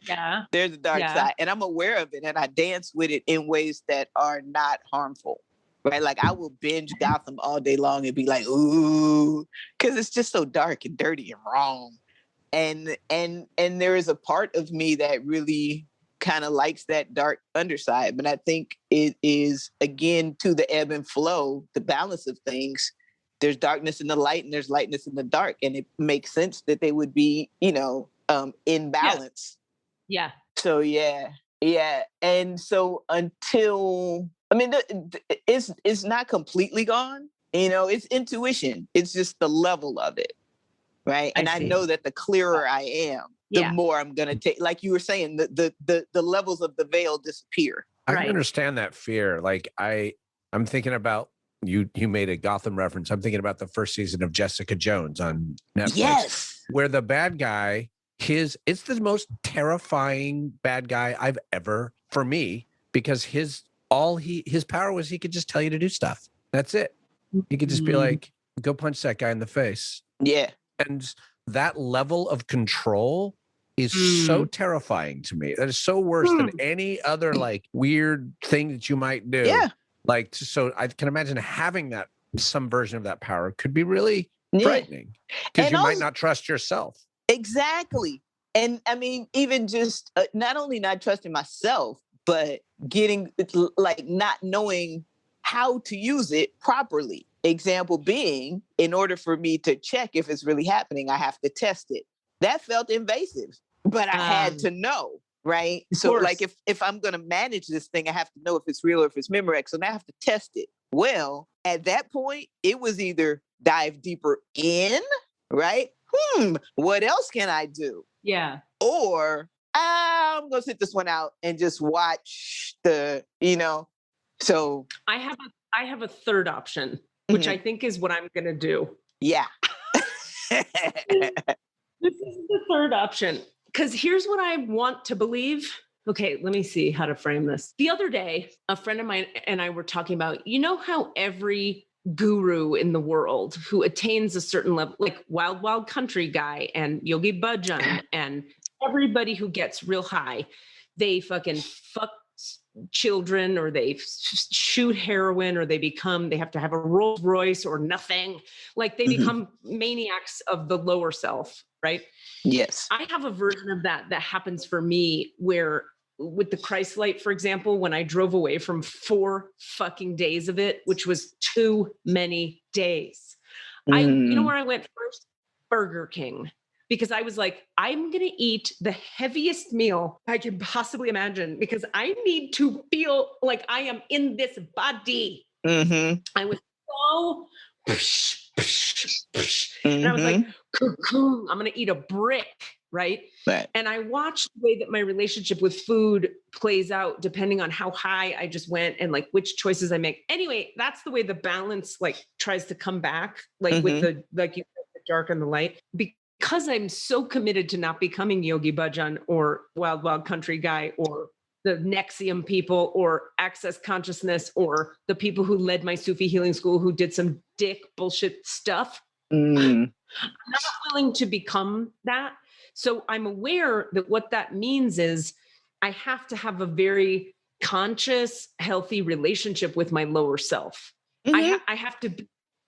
Yeah. There's a dark side, and I'm aware of it, and I dance with it in ways that are not harmful, right? Like I will binge Gotham all day long and be like, ooh, because it's just so dark and dirty and wrong. And there is a part of me that really kind of likes that dark underside, but I think it is, again, to the ebb and flow, the balance of things. There's darkness in the light and there's lightness in the dark, and it makes sense that they would be, in balance. Yeah. So yeah. And so until, it's not completely gone. It's intuition. It's just the level of it, right? And I know that the clearer I am, the more I'm gonna take. Like you were saying, the levels of the veil disappear. I can understand that fear. Like I'm thinking about you made a Gotham reference. I'm thinking about the first season of Jessica Jones on Netflix. Yes, where the bad guy. It's the most terrifying bad guy I've ever, for me, because his power was he could just tell you to do stuff. That's it. He could just be like, go punch that guy in the face. Yeah. And that level of control is so terrifying to me. That is so worse than any other like weird thing that you might do. Yeah. Like, so I can imagine having some version of that power could be really frightening because you might not trust yourself. Exactly. And even just not only not trusting myself, but getting like not knowing how to use it properly. Example being, in order for me to check if it's really happening, I have to test it. That felt invasive, but I had to know, right? So like if I'm going to manage this thing, I have to know if it's real or if it's Memorex, and I have to test it. Well, at that point, it was either dive deeper in, right? What else can I do? Yeah. Or I'm going to sit this one out and just watch so. I have a third option, which I think is what I'm going to do. Yeah. This is the third option. Because here's what I want to believe. Okay, let me see how to frame this. The other day, a friend of mine and I were talking about, you know how every guru in the world who attains a certain level, like Wild Country guy and Yogi Bhajan and everybody who gets real high, they fucking fuck children, or they shoot heroin, or they have to have a Rolls Royce or nothing. Like they become maniacs of the lower self, right? Yes. I have a version of that happens for me where with the Christ light, for example, when I drove away from 4 fucking days of it, which was too many days. You know where I went first? Burger King. Because I was like, I'm going to eat the heaviest meal I can possibly imagine because I need to feel like I am in this body. I was so, and I was like, cocoon, I'm going to eat a brick, right? And I watched the way that my relationship with food plays out depending on how high I just went and like which choices I make. Anyway, that's the way the balance like tries to come back, like with the, like you said, the dark and the light. Because I'm so committed to not becoming Yogi Bhajan or Wild Country guy or the Nexium people or Access Consciousness or the people who led my Sufi healing school who did some dick bullshit stuff. I'm not willing to become that. So I'm aware that what that means is I have to have a very conscious, healthy relationship with my lower self. I have to,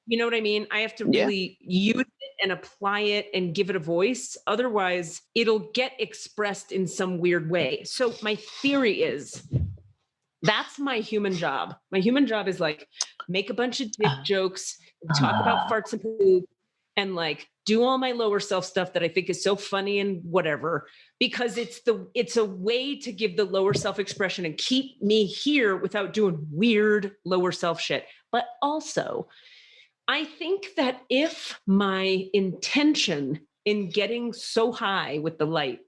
you know what I mean? I have to really use it and apply it and give it a voice. Otherwise, it'll get expressed in some weird way. So my theory is that's my human job. My human job is like make a bunch of dick jokes, talk about farts and poop, and like do all my lower self stuff that I think is so funny and whatever, because it's a way to give the lower self expression and keep me here without doing weird lower self shit. But also, I think that if my intention in getting so high with the light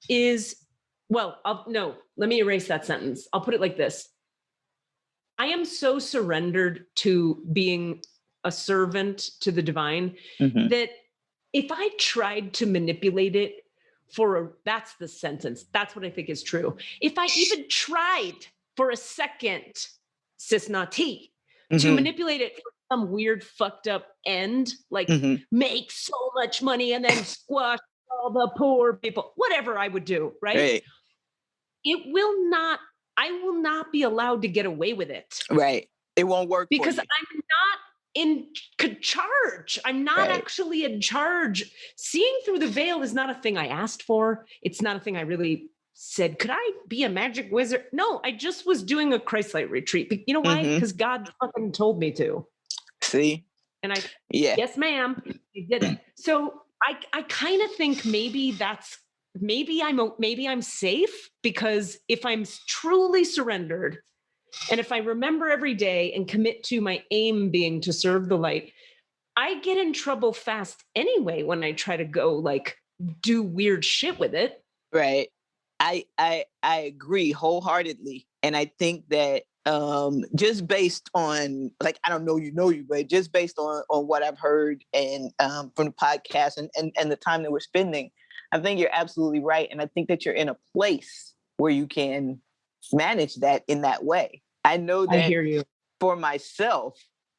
is, well, let me erase that sentence. I'll put it like this. I am so surrendered to being a servant to the divine that if I tried to manipulate it that's the sentence. That's what I think is true. If I even tried for a second, cis nati, to manipulate it for some weird fucked up end, like make so much money and then squash all the poor people, whatever I would do, right? I will not be allowed to get away with it. Right. It won't work because I'm not in charge. I'm not actually in charge. Seeing through the veil is not a thing I asked for. It's not a thing I really said, could I be a magic wizard? No, I just was doing a Christ-light retreat. But you know why? Because God fucking told me to. See? And yes, ma'am, you did it. So I kind of think maybe I'm safe, because if I'm truly surrendered and if I remember every day and commit to my aim being to serve the light, I get in trouble fast anyway when I try to go like do weird shit with it. Right. I agree wholeheartedly. And I think that just based on, like, I don't know you, but just based on what I've heard and from the podcast and the time that we're spending, I think you're absolutely right. And I think that you're in a place where you can manage that in that way. I know that I hear you. For myself,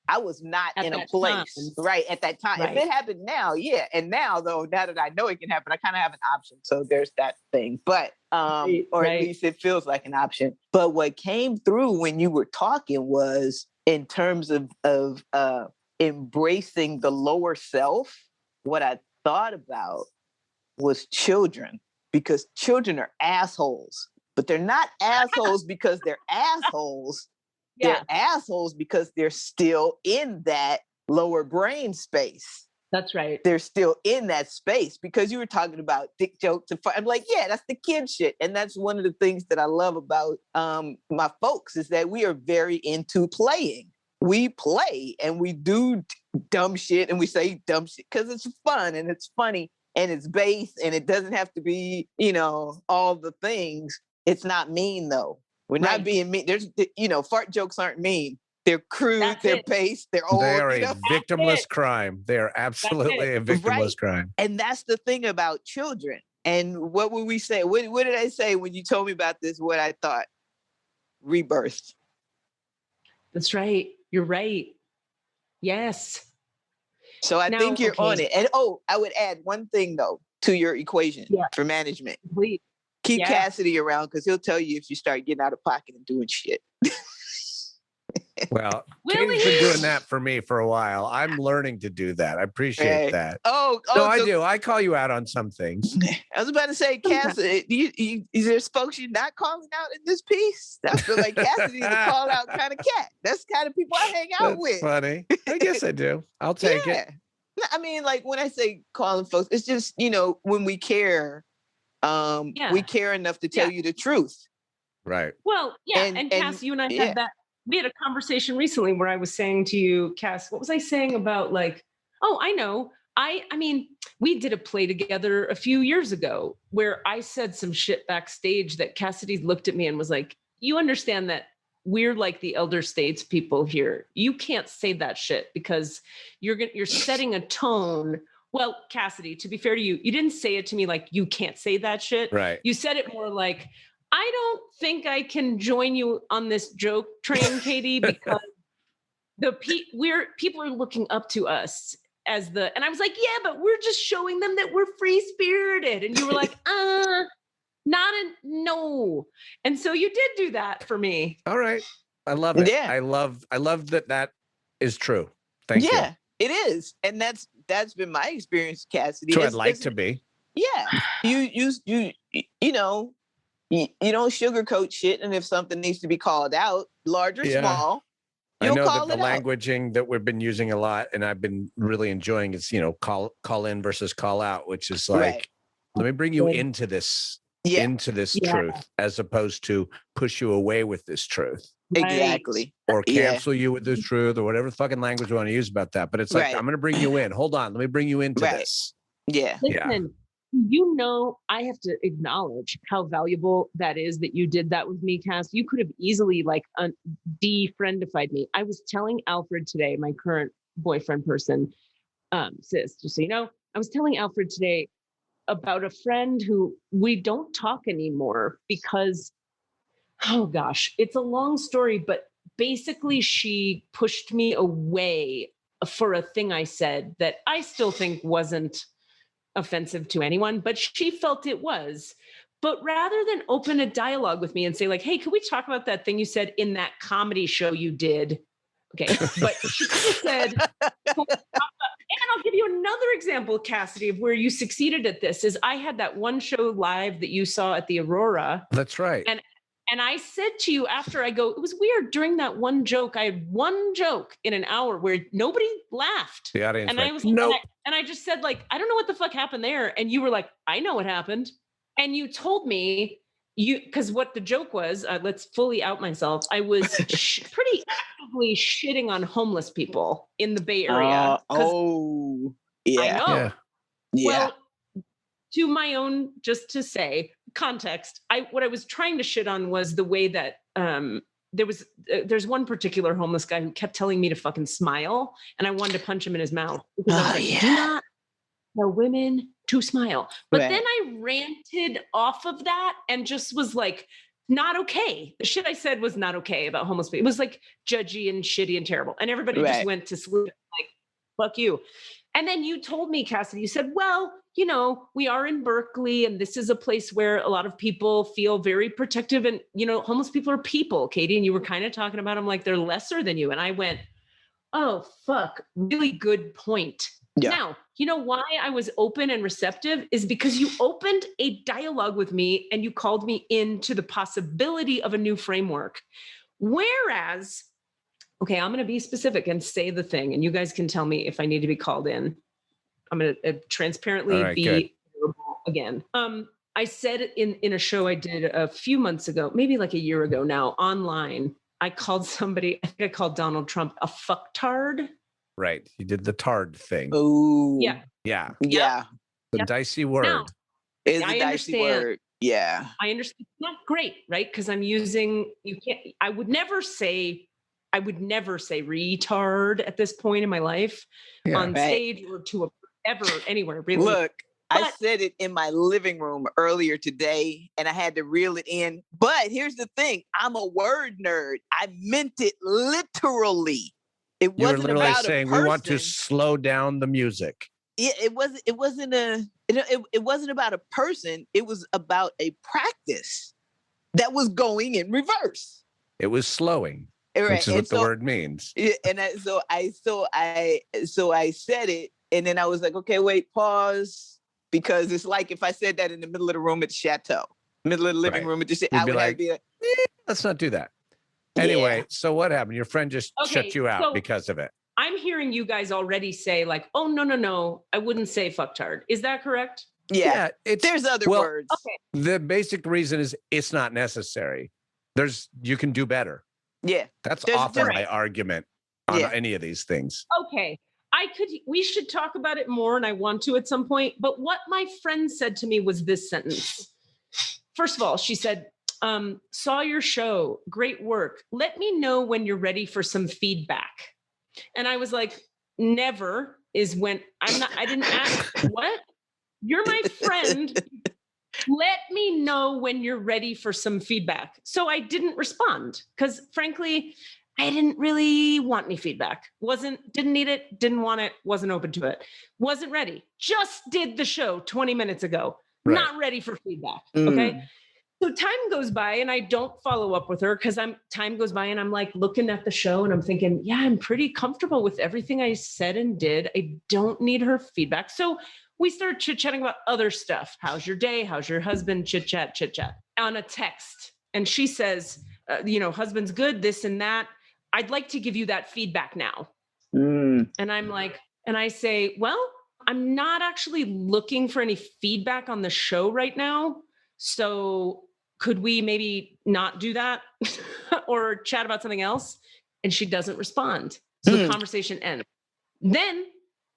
I was not in a place right at that time. Right. If it happened now, yeah. And now that I know it can happen, I kind of have an option. So there's that thing, but, or at least it feels like an option. But what came through when you were talking was in terms of embracing the lower self, what I thought about was children, because children are assholes, but they're not assholes because they're assholes. They're assholes because they're still in that lower brain space. That's right. They're still in that space, because you were talking about dick jokes and fun. I'm like, yeah, that's the kid shit. And that's one of the things that I love about my folks, is that we are very into playing. We play and we do dumb shit and we say dumb shit because it's fun and it's funny and it's base and it doesn't have to be, all the things. It's not mean though. We're not being mean. There's, fart jokes aren't mean. They're crude, they're base, they're old. They are a victimless crime. They are absolutely a victimless crime. And that's the thing about children. And what would we say? What did I say when you told me about this? What I thought? Rebirth. That's right. You're right. Yes. So I think you're on it. And I would add one thing though to your equation for management. Please. Keep Cassidy around because he'll tell you if you start getting out of pocket and doing shit. Well, Katie's been doing that for me for a while. I'm learning to do that. I appreciate that. No, I do. I call you out on some things. I was about to say, Cassidy, is there folks you're not calling out in this piece? I feel like Cassidy's a call out kind of cat. That's the kind of people I hang out with. Funny. I guess I do. I'll take it. I mean, like when I say calling folks, it's just, when we care, we care enough to tell you the truth. Right. Well, and Cass, you and I had that. We had a conversation recently where I was saying to you, Cass, what was I saying about like, oh, I know. I mean, we did a play together a few years ago where I said some shit backstage that Cassidy looked at me and was like, you understand that we're like the elder statespeople here. You can't say that shit because you're setting a tone. Well, Cassidy, to be fair to you, you didn't say it to me like you can't say that shit. Right. You said it more like, I don't think I can join you on this joke train, Katie, because people are looking up to us as and I was like, yeah, but we're just showing them that we're free spirited. And you were like, no. And so you did do that for me. All right. I love it. Yeah. I love that is true. Thank you. Yeah, it is. And that's been my experience, Cassidy. So I'd like to be. Yeah. You don't sugarcoat shit, and if something needs to be called out, large or small, you'll call it out. I know that the languaging that we've been using a lot, and I've been really enjoying is, call in versus call out, which is like, let me bring you into this, truth, as opposed to push you away with this truth. Exactly. Or cancel you with this truth, or whatever fucking language we want to use about that. But it's like, I'm going to bring you in. Hold on, let me bring you into this. Yeah. Listen, I have to acknowledge how valuable that is that you did that with me, Cass. You could have easily de-friendified me. I was telling Alfred today, my current boyfriend person, sis, just so you know, I was telling Alfred today about a friend who we don't talk anymore because, oh gosh, it's a long story, but basically she pushed me away for a thing I said that I still think wasn't offensive to anyone, but she felt it was. But rather than open a dialogue with me and say like, hey, can we talk about that thing you said in that comedy show you did? Okay. But she said, and I'll give you another example, Cassidy, of where you succeeded at this is I had that one show live that you saw at the Aurora. That's right. And I said to you after it was weird during that one joke. I had one joke in an hour where nobody laughed. The audience and I was nope. And I just said like, I don't know what the fuck happened there. And you were like, I know what happened. And you told me because what the joke was, let's fully out myself. I was pretty actively shitting on homeless people in the Bay Area. Yeah. I know. Yeah. Well, to my own, just to say context, what I was trying to shit on was the way that there's one particular homeless guy who kept telling me to fucking smile, and I wanted to punch him in his mouth because I was like, do not tell women to smile. But then I ranted off of that and just was like, not okay. The shit I said was not okay about homeless people. It was like judgy and shitty and terrible. And everybody just went to sleep like, fuck you. And then you told me, Cassidy, you said, well, we are in Berkeley and this is a place where a lot of people feel very protective and, homeless people are people, Katie. And you were kind of talking about them like they're lesser than you. And I went, oh, fuck, really good point. Yeah. Now, you know why I was open and receptive is because you opened a dialogue with me and you called me into the possibility of a new framework. Whereas, okay, I'm going to be specific and say the thing, and you guys can tell me if I need to be called in. I'm going to transparently be available again. I said in a show I did a few months ago, maybe like a year ago now, online, I called somebody, I think I called Donald Trump a fucktard. Right. You did the tard thing. Oh. Yeah. Yeah. Yeah. The dicey word. Now, it's a dicey word. Yeah. I understand. It's not great, right? Because I would never say retard at this point in my life on stage or to ever anywhere really. Look, I said it in my living room earlier today and I had to reel it in. But here's the thing. I'm a word nerd. I meant it literally. It You were wasn't literally about saying a we person. want to slow down the music. It wasn't about a person. It was about a practice that was going in reverse. It was slowing, Right. which is what the word means. And I said it, and then I was like, okay, wait, pause. Because it's like if I said that in the middle of the room at the chateau, middle of the living room at the chateau, I would have to be like, let's not do that. Anyway, so what happened? Your friend just shut you out because of it. I'm hearing you guys already say like, oh, no, I wouldn't say fucktard. Is that correct? Yeah, there's other words. Okay. The basic reason is it's not necessary. You can do better. Yeah. That's often my argument on any of these things. Okay. We should talk about it more and I want to at some point. But what my friend said to me was this sentence. First of all, she said, saw your show, great work. Let me know when you're ready for some feedback. And I was like, never is when I didn't ask what? You're my friend. Let me know when you're ready for some feedback. So I didn't respond because frankly, I didn't really want any feedback. Didn't need it, didn't want it, wasn't open to it. Wasn't ready. Just did the show 20 minutes ago. Right. Not ready for feedback. Okay. So time goes by and I don't follow up with her because time goes by and I'm like looking at the show and I'm thinking, yeah, I'm pretty comfortable with everything I said and did. I don't need her feedback. So we start chit-chatting about other stuff. How's your day? How's your husband? Chit-chat on a text. And she says, husband's good, this and that. I'd like to give you that feedback now. And I'm like, and I say, well, I'm not actually looking for any feedback on the show right now. So could we maybe not do that or chat about something else? And she doesn't respond. So the conversation ends. Then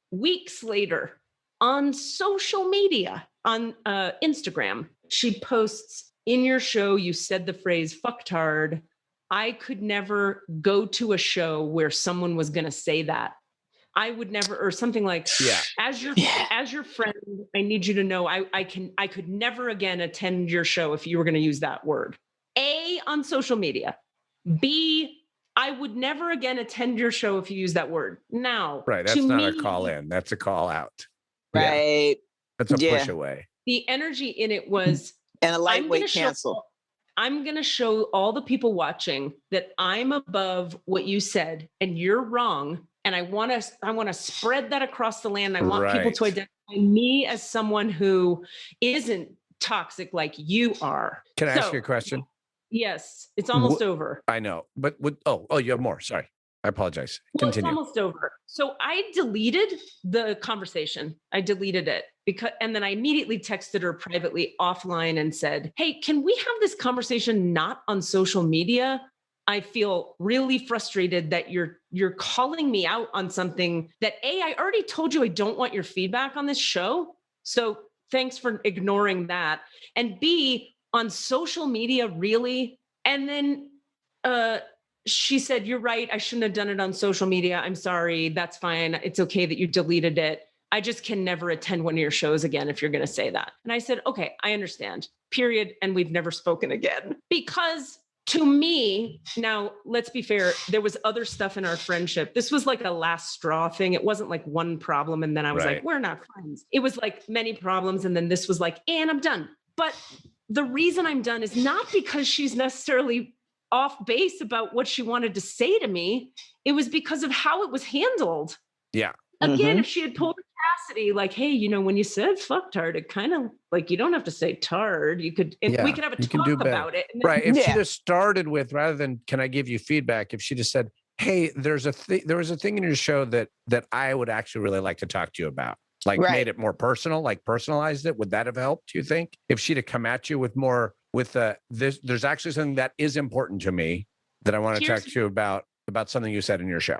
weeks later on social media, on Instagram, she posts, in your show, you said the phrase fucktard. I could never go to a show where someone was going to say that. I would never, or something like, as your friend, I need you to know I could never again attend your show if you were going to use that word. A, on social media. B, I would never again attend your show if you use that word. Now, right. That's not a call in. That's a call out. Right. Yeah. That's a push away. The energy in it was, and a lightweight cancel. I'm going to show all the people watching that I'm above what you said and you're wrong. And I want to spread that across the land. I want people to identify me as someone who isn't toxic like you are. Can I ask you a question? Yes, it's almost over. I know, but you have more. Sorry. I apologize. Continue. It's almost over. So I deleted the conversation. I deleted it and then I immediately texted her privately offline and said, hey, can we have this conversation not on social media? I feel really frustrated that you're calling me out on something that I already told you I don't want your feedback on this show. So thanks for ignoring that. And B, on social media, really? And then she said, you're right. I shouldn't have done it on social media. I'm sorry. That's fine. It's okay that you deleted it. I just can never attend one of your shows again if you're going to say that. And I said, okay, I understand. Period. And we've never spoken again. Because to me, now let's be fair, there was other stuff in our friendship. This was like a last straw thing. It wasn't like one problem. And then I was like, we're not friends. It was like many problems. And then this was like, and I'm done. But the reason I'm done is not because she's necessarily off base about what she wanted to say to me. It was because of how it was handled. Yeah. Again, if she had told Cassidy, like, hey, when you said fucktard, it kind of like, you don't have to say tard. You could, we could have a talk about it. Right. If she just started with, rather than, can I give you feedback? If she just said, hey, there was a thing in your show that I would actually really like to talk to you about. Like made it more personal, like personalized it. Would that have helped, do you think? If she'd have come at you with more, there's actually something that is important to me that I want to talk to you about something you said in your show.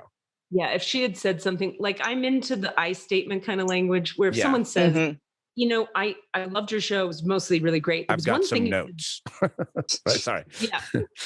Yeah, if she had said something like, I'm into the I statement kind of language, where if someone says, I loved your show, it was mostly really great. I've got some notes. Sorry. Yeah,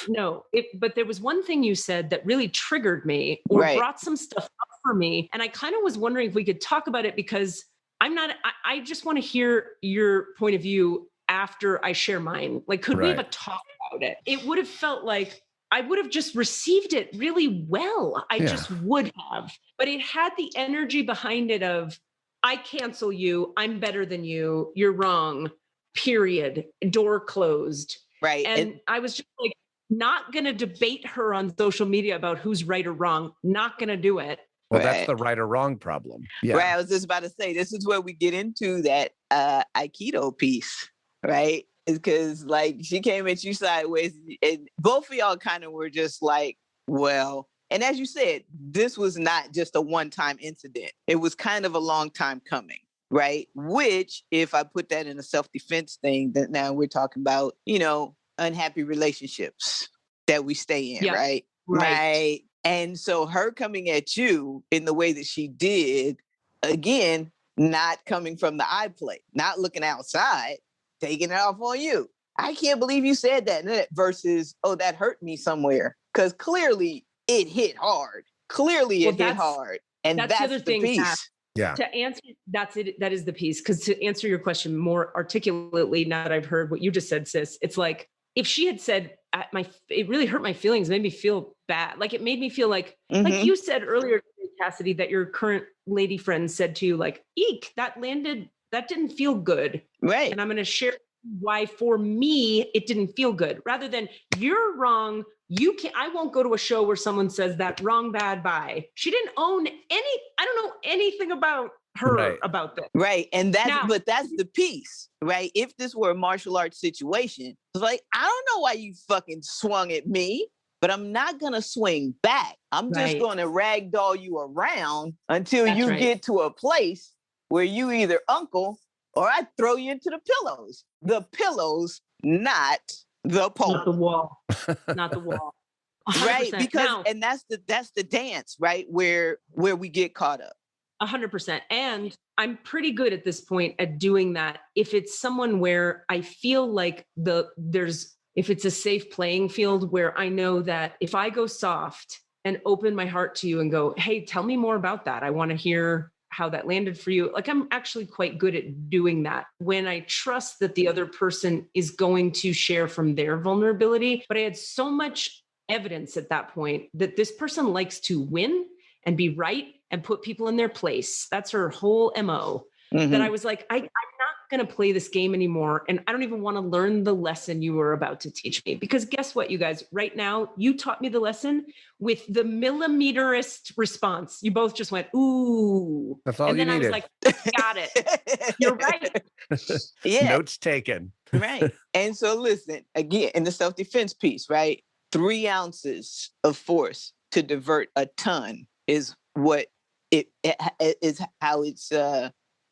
no, but there was one thing you said that really triggered me or brought some stuff up for me. And I kind of was wondering if we could talk about it because I just want to hear your point of view after I share mine. Like, could we have a talk about it? It would have felt like I would have just received it really well. I just would have. But it had the energy behind it of, I cancel you. I'm better than you. You're wrong. Period. Door closed. Right. And I was just like, not going to debate her on social media about who's right or wrong. Not going to do it. Well, that's the right or wrong problem. Yeah. Right. I was just about to say, this is where we get into that Aikido piece, right? Because like she came at you sideways and both of y'all kind of were just like, well, and as you said, this was not just a one-time incident. It was kind of a long time coming, right? Which, if I put that in a self-defense thing, that now we're talking about, you know, unhappy relationships that we stay in, right? Right. And so her coming at you in the way that she did, again, not coming from the I play, not looking outside, taking it off on you. I can't believe you said that versus, oh, that hurt me somewhere. Because clearly it hit hard. Clearly it hit hard. And that's the other thing, piece. Yeah. To answer, that's it. That is the piece. Because to answer your question more articulately, now that I've heard what you just said, sis, it's like, if she had said, it really hurt my feelings, made me feel bad. Like it made me feel like you said earlier, Cassidy, that your current lady friend said to you, like, eek, that didn't feel good. Right. And I'm going to share why for me, it didn't feel good, rather than you're wrong. I won't go to a show where someone says that wrong, bad, bye. She didn't own I don't know anything about her about this. Right. And but that's the piece, right? If this were a martial arts situation, it's like, I don't know why you fucking swung at me, but I'm not going to swing back. I'm just going to ragdoll you around until you get to a place where you either uncle or I throw you into the pillows. The pillows, not the pole. Not the wall. Not the wall. 100%. Right. Because and that's the dance, right? Where we get caught up. 100%. And I'm pretty good at this point at doing that. If it's someone where I feel like if it's a safe playing field where I know that if I go soft and open my heart to you and go, hey, tell me more about that. I want to hear how that landed for you. Like, I'm actually quite good at doing that when I trust that the other person is going to share from their vulnerability. But I had so much evidence at that point that this person likes to win and be right and put people in their place. That's her whole MO. That I was like, I'm not going to play this game anymore. And I don't even want to learn the lesson you were about to teach me. Because guess what, you guys, right now, you taught me the lesson with the millimeterist response. You both just went, ooh. That's all you needed. And then I was like, got it. You're right. Yeah. Notes taken. Right. And so listen, again, in the self-defense piece, right? 3 ounces of force to divert a ton is what it is, how it's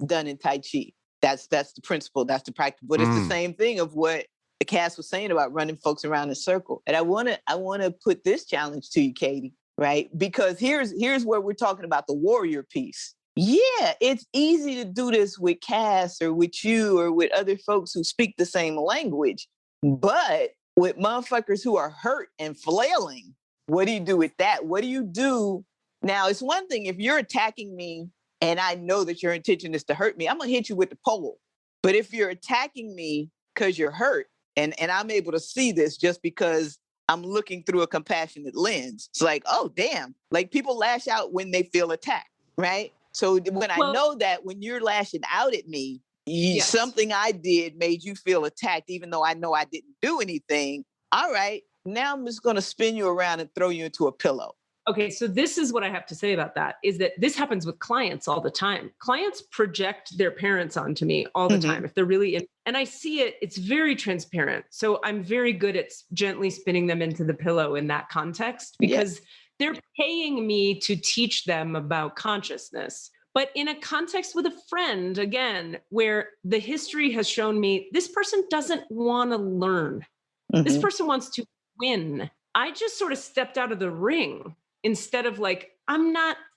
done in Tai Chi. That's the principle. That's the practice. But it's the same thing of what Cass was saying about running folks around in circle. And I want to put this challenge to you, Katie, right? Because here's where we're talking about the warrior piece. Yeah, it's easy to do this with Cass or with you or with other folks who speak the same language. But with motherfuckers who are hurt and flailing, what do you do with that? What do you do? Now, it's one thing if you're attacking me and I know that your intention is to hurt me, I'm going to hit you with the pole. But if you're attacking me because you're hurt, and I'm able to see this just because I'm looking through a compassionate lens, it's like, oh, damn. Like, people lash out when they feel attacked, right? So when I know that when you're lashing out at me, something I did made you feel attacked, even though I know I didn't do anything. All right, now I'm just going to spin you around and throw you into a pillow. Okay, so this is what I have to say about that, is that this happens with clients all the time. Clients project their parents onto me all the time. If they're really in, and I see it, it's very transparent. So I'm very good at gently spinning them into the pillow in that context, because they're paying me to teach them about consciousness. But in a context with a friend, again, where the history has shown me this person doesn't want to learn. This person wants to win. I just sort of stepped out of the ring. Instead of like,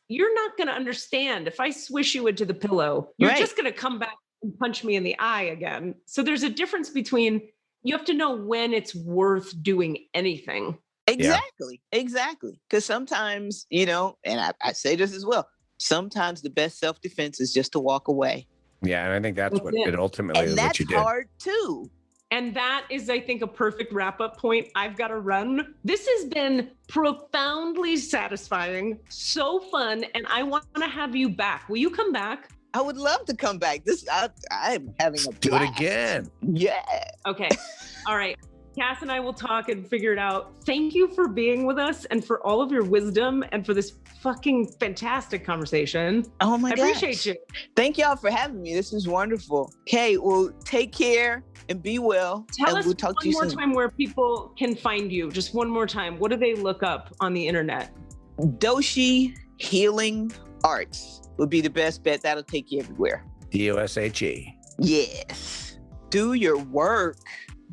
you're not going to understand. If I swish you into the pillow, you're just going to come back and punch me in the eye again. So there's a difference between, you have to know when it's worth doing anything. Exactly. Because sometimes, and I say this as well, sometimes the best self-defense is just to walk away. Yeah, and I think that's what it ultimately And is what that's you did. hard too. And that is, I think, a perfect wrap-up point. I've got to run. This has been profoundly satisfying, so fun, and I want to have you back. Will you come back? I would love to come back. I'm having a Do blast. it again. Yeah. Okay. All right. Cass and I will talk and figure it out. Thank you for being with us and for all of your wisdom and for this fucking fantastic conversation. Oh my God. I appreciate you. Thank y'all for having me. This is wonderful. Okay, well, take care and be well. Tell and us we'll talk to you one more soon. time where people can find you. Just one more time. What do they look up on the internet? Doshi Healing Arts would be the best bet. That'll take you everywhere. DOSHE. Yes. Do your work.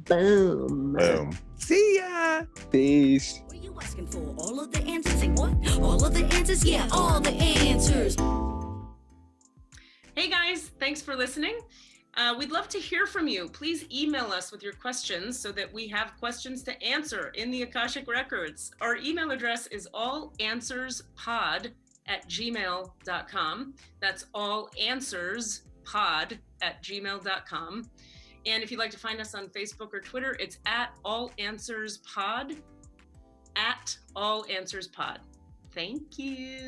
Boom. Boom. See ya. Peace. What are you asking for? All of the answers? Say what? All of the answers? Yeah, all the answers. Hey guys, thanks for listening. We'd love to hear from you. Please email us with your questions so that we have questions to answer in the Akashic Records. Our email address is allanswerspod@gmail.com. That's allanswerspod@gmail.com. And if you'd like to find us on Facebook or Twitter, it's @allanswerspod, @allanswerspod. Thank you.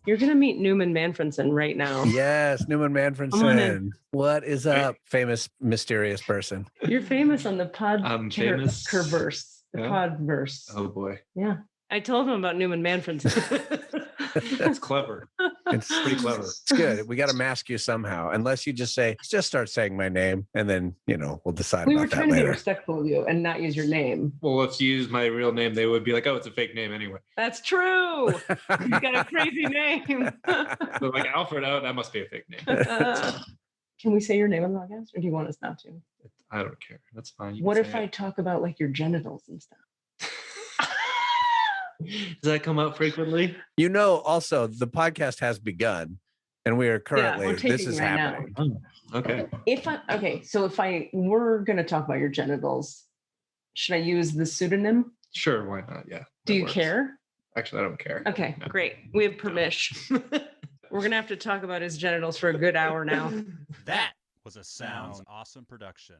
You're going to meet NewMan Manfredson right now. Yes, NewMan Manfredson. What is up, famous, mysterious person? You're famous on the pod. I'm famous. Curverse. The Yeah? podverse. Oh boy, Yeah. I told him about NewMan Manfredson. that's clever. It's Pretty clever. It's good. We got to mask you somehow, unless you just start saying my name, and then we'll decide We were about that trying to be later. respectful of you and not use your name. Well, if you use my real name, they would be like, "Oh, it's a fake name anyway." That's true. You've got a crazy name. So like Alfred, oh, that must be a fake name. Can we say your name on the podcast, or do you want us not to? I don't care. That's fine. What if I talk about like your genitals and stuff? Does that come up frequently? Also, the podcast has begun, and we are currently, we're this taping is right now. happening. Oh, okay. So if we're going to talk about your genitals, should I use the pseudonym? Sure, why not? Yeah. Do that you works. care? Actually, I don't care. Okay, No. great. We have permission. We're going to have to talk about his genitals for a good hour now. That was a Sounds Awesome production.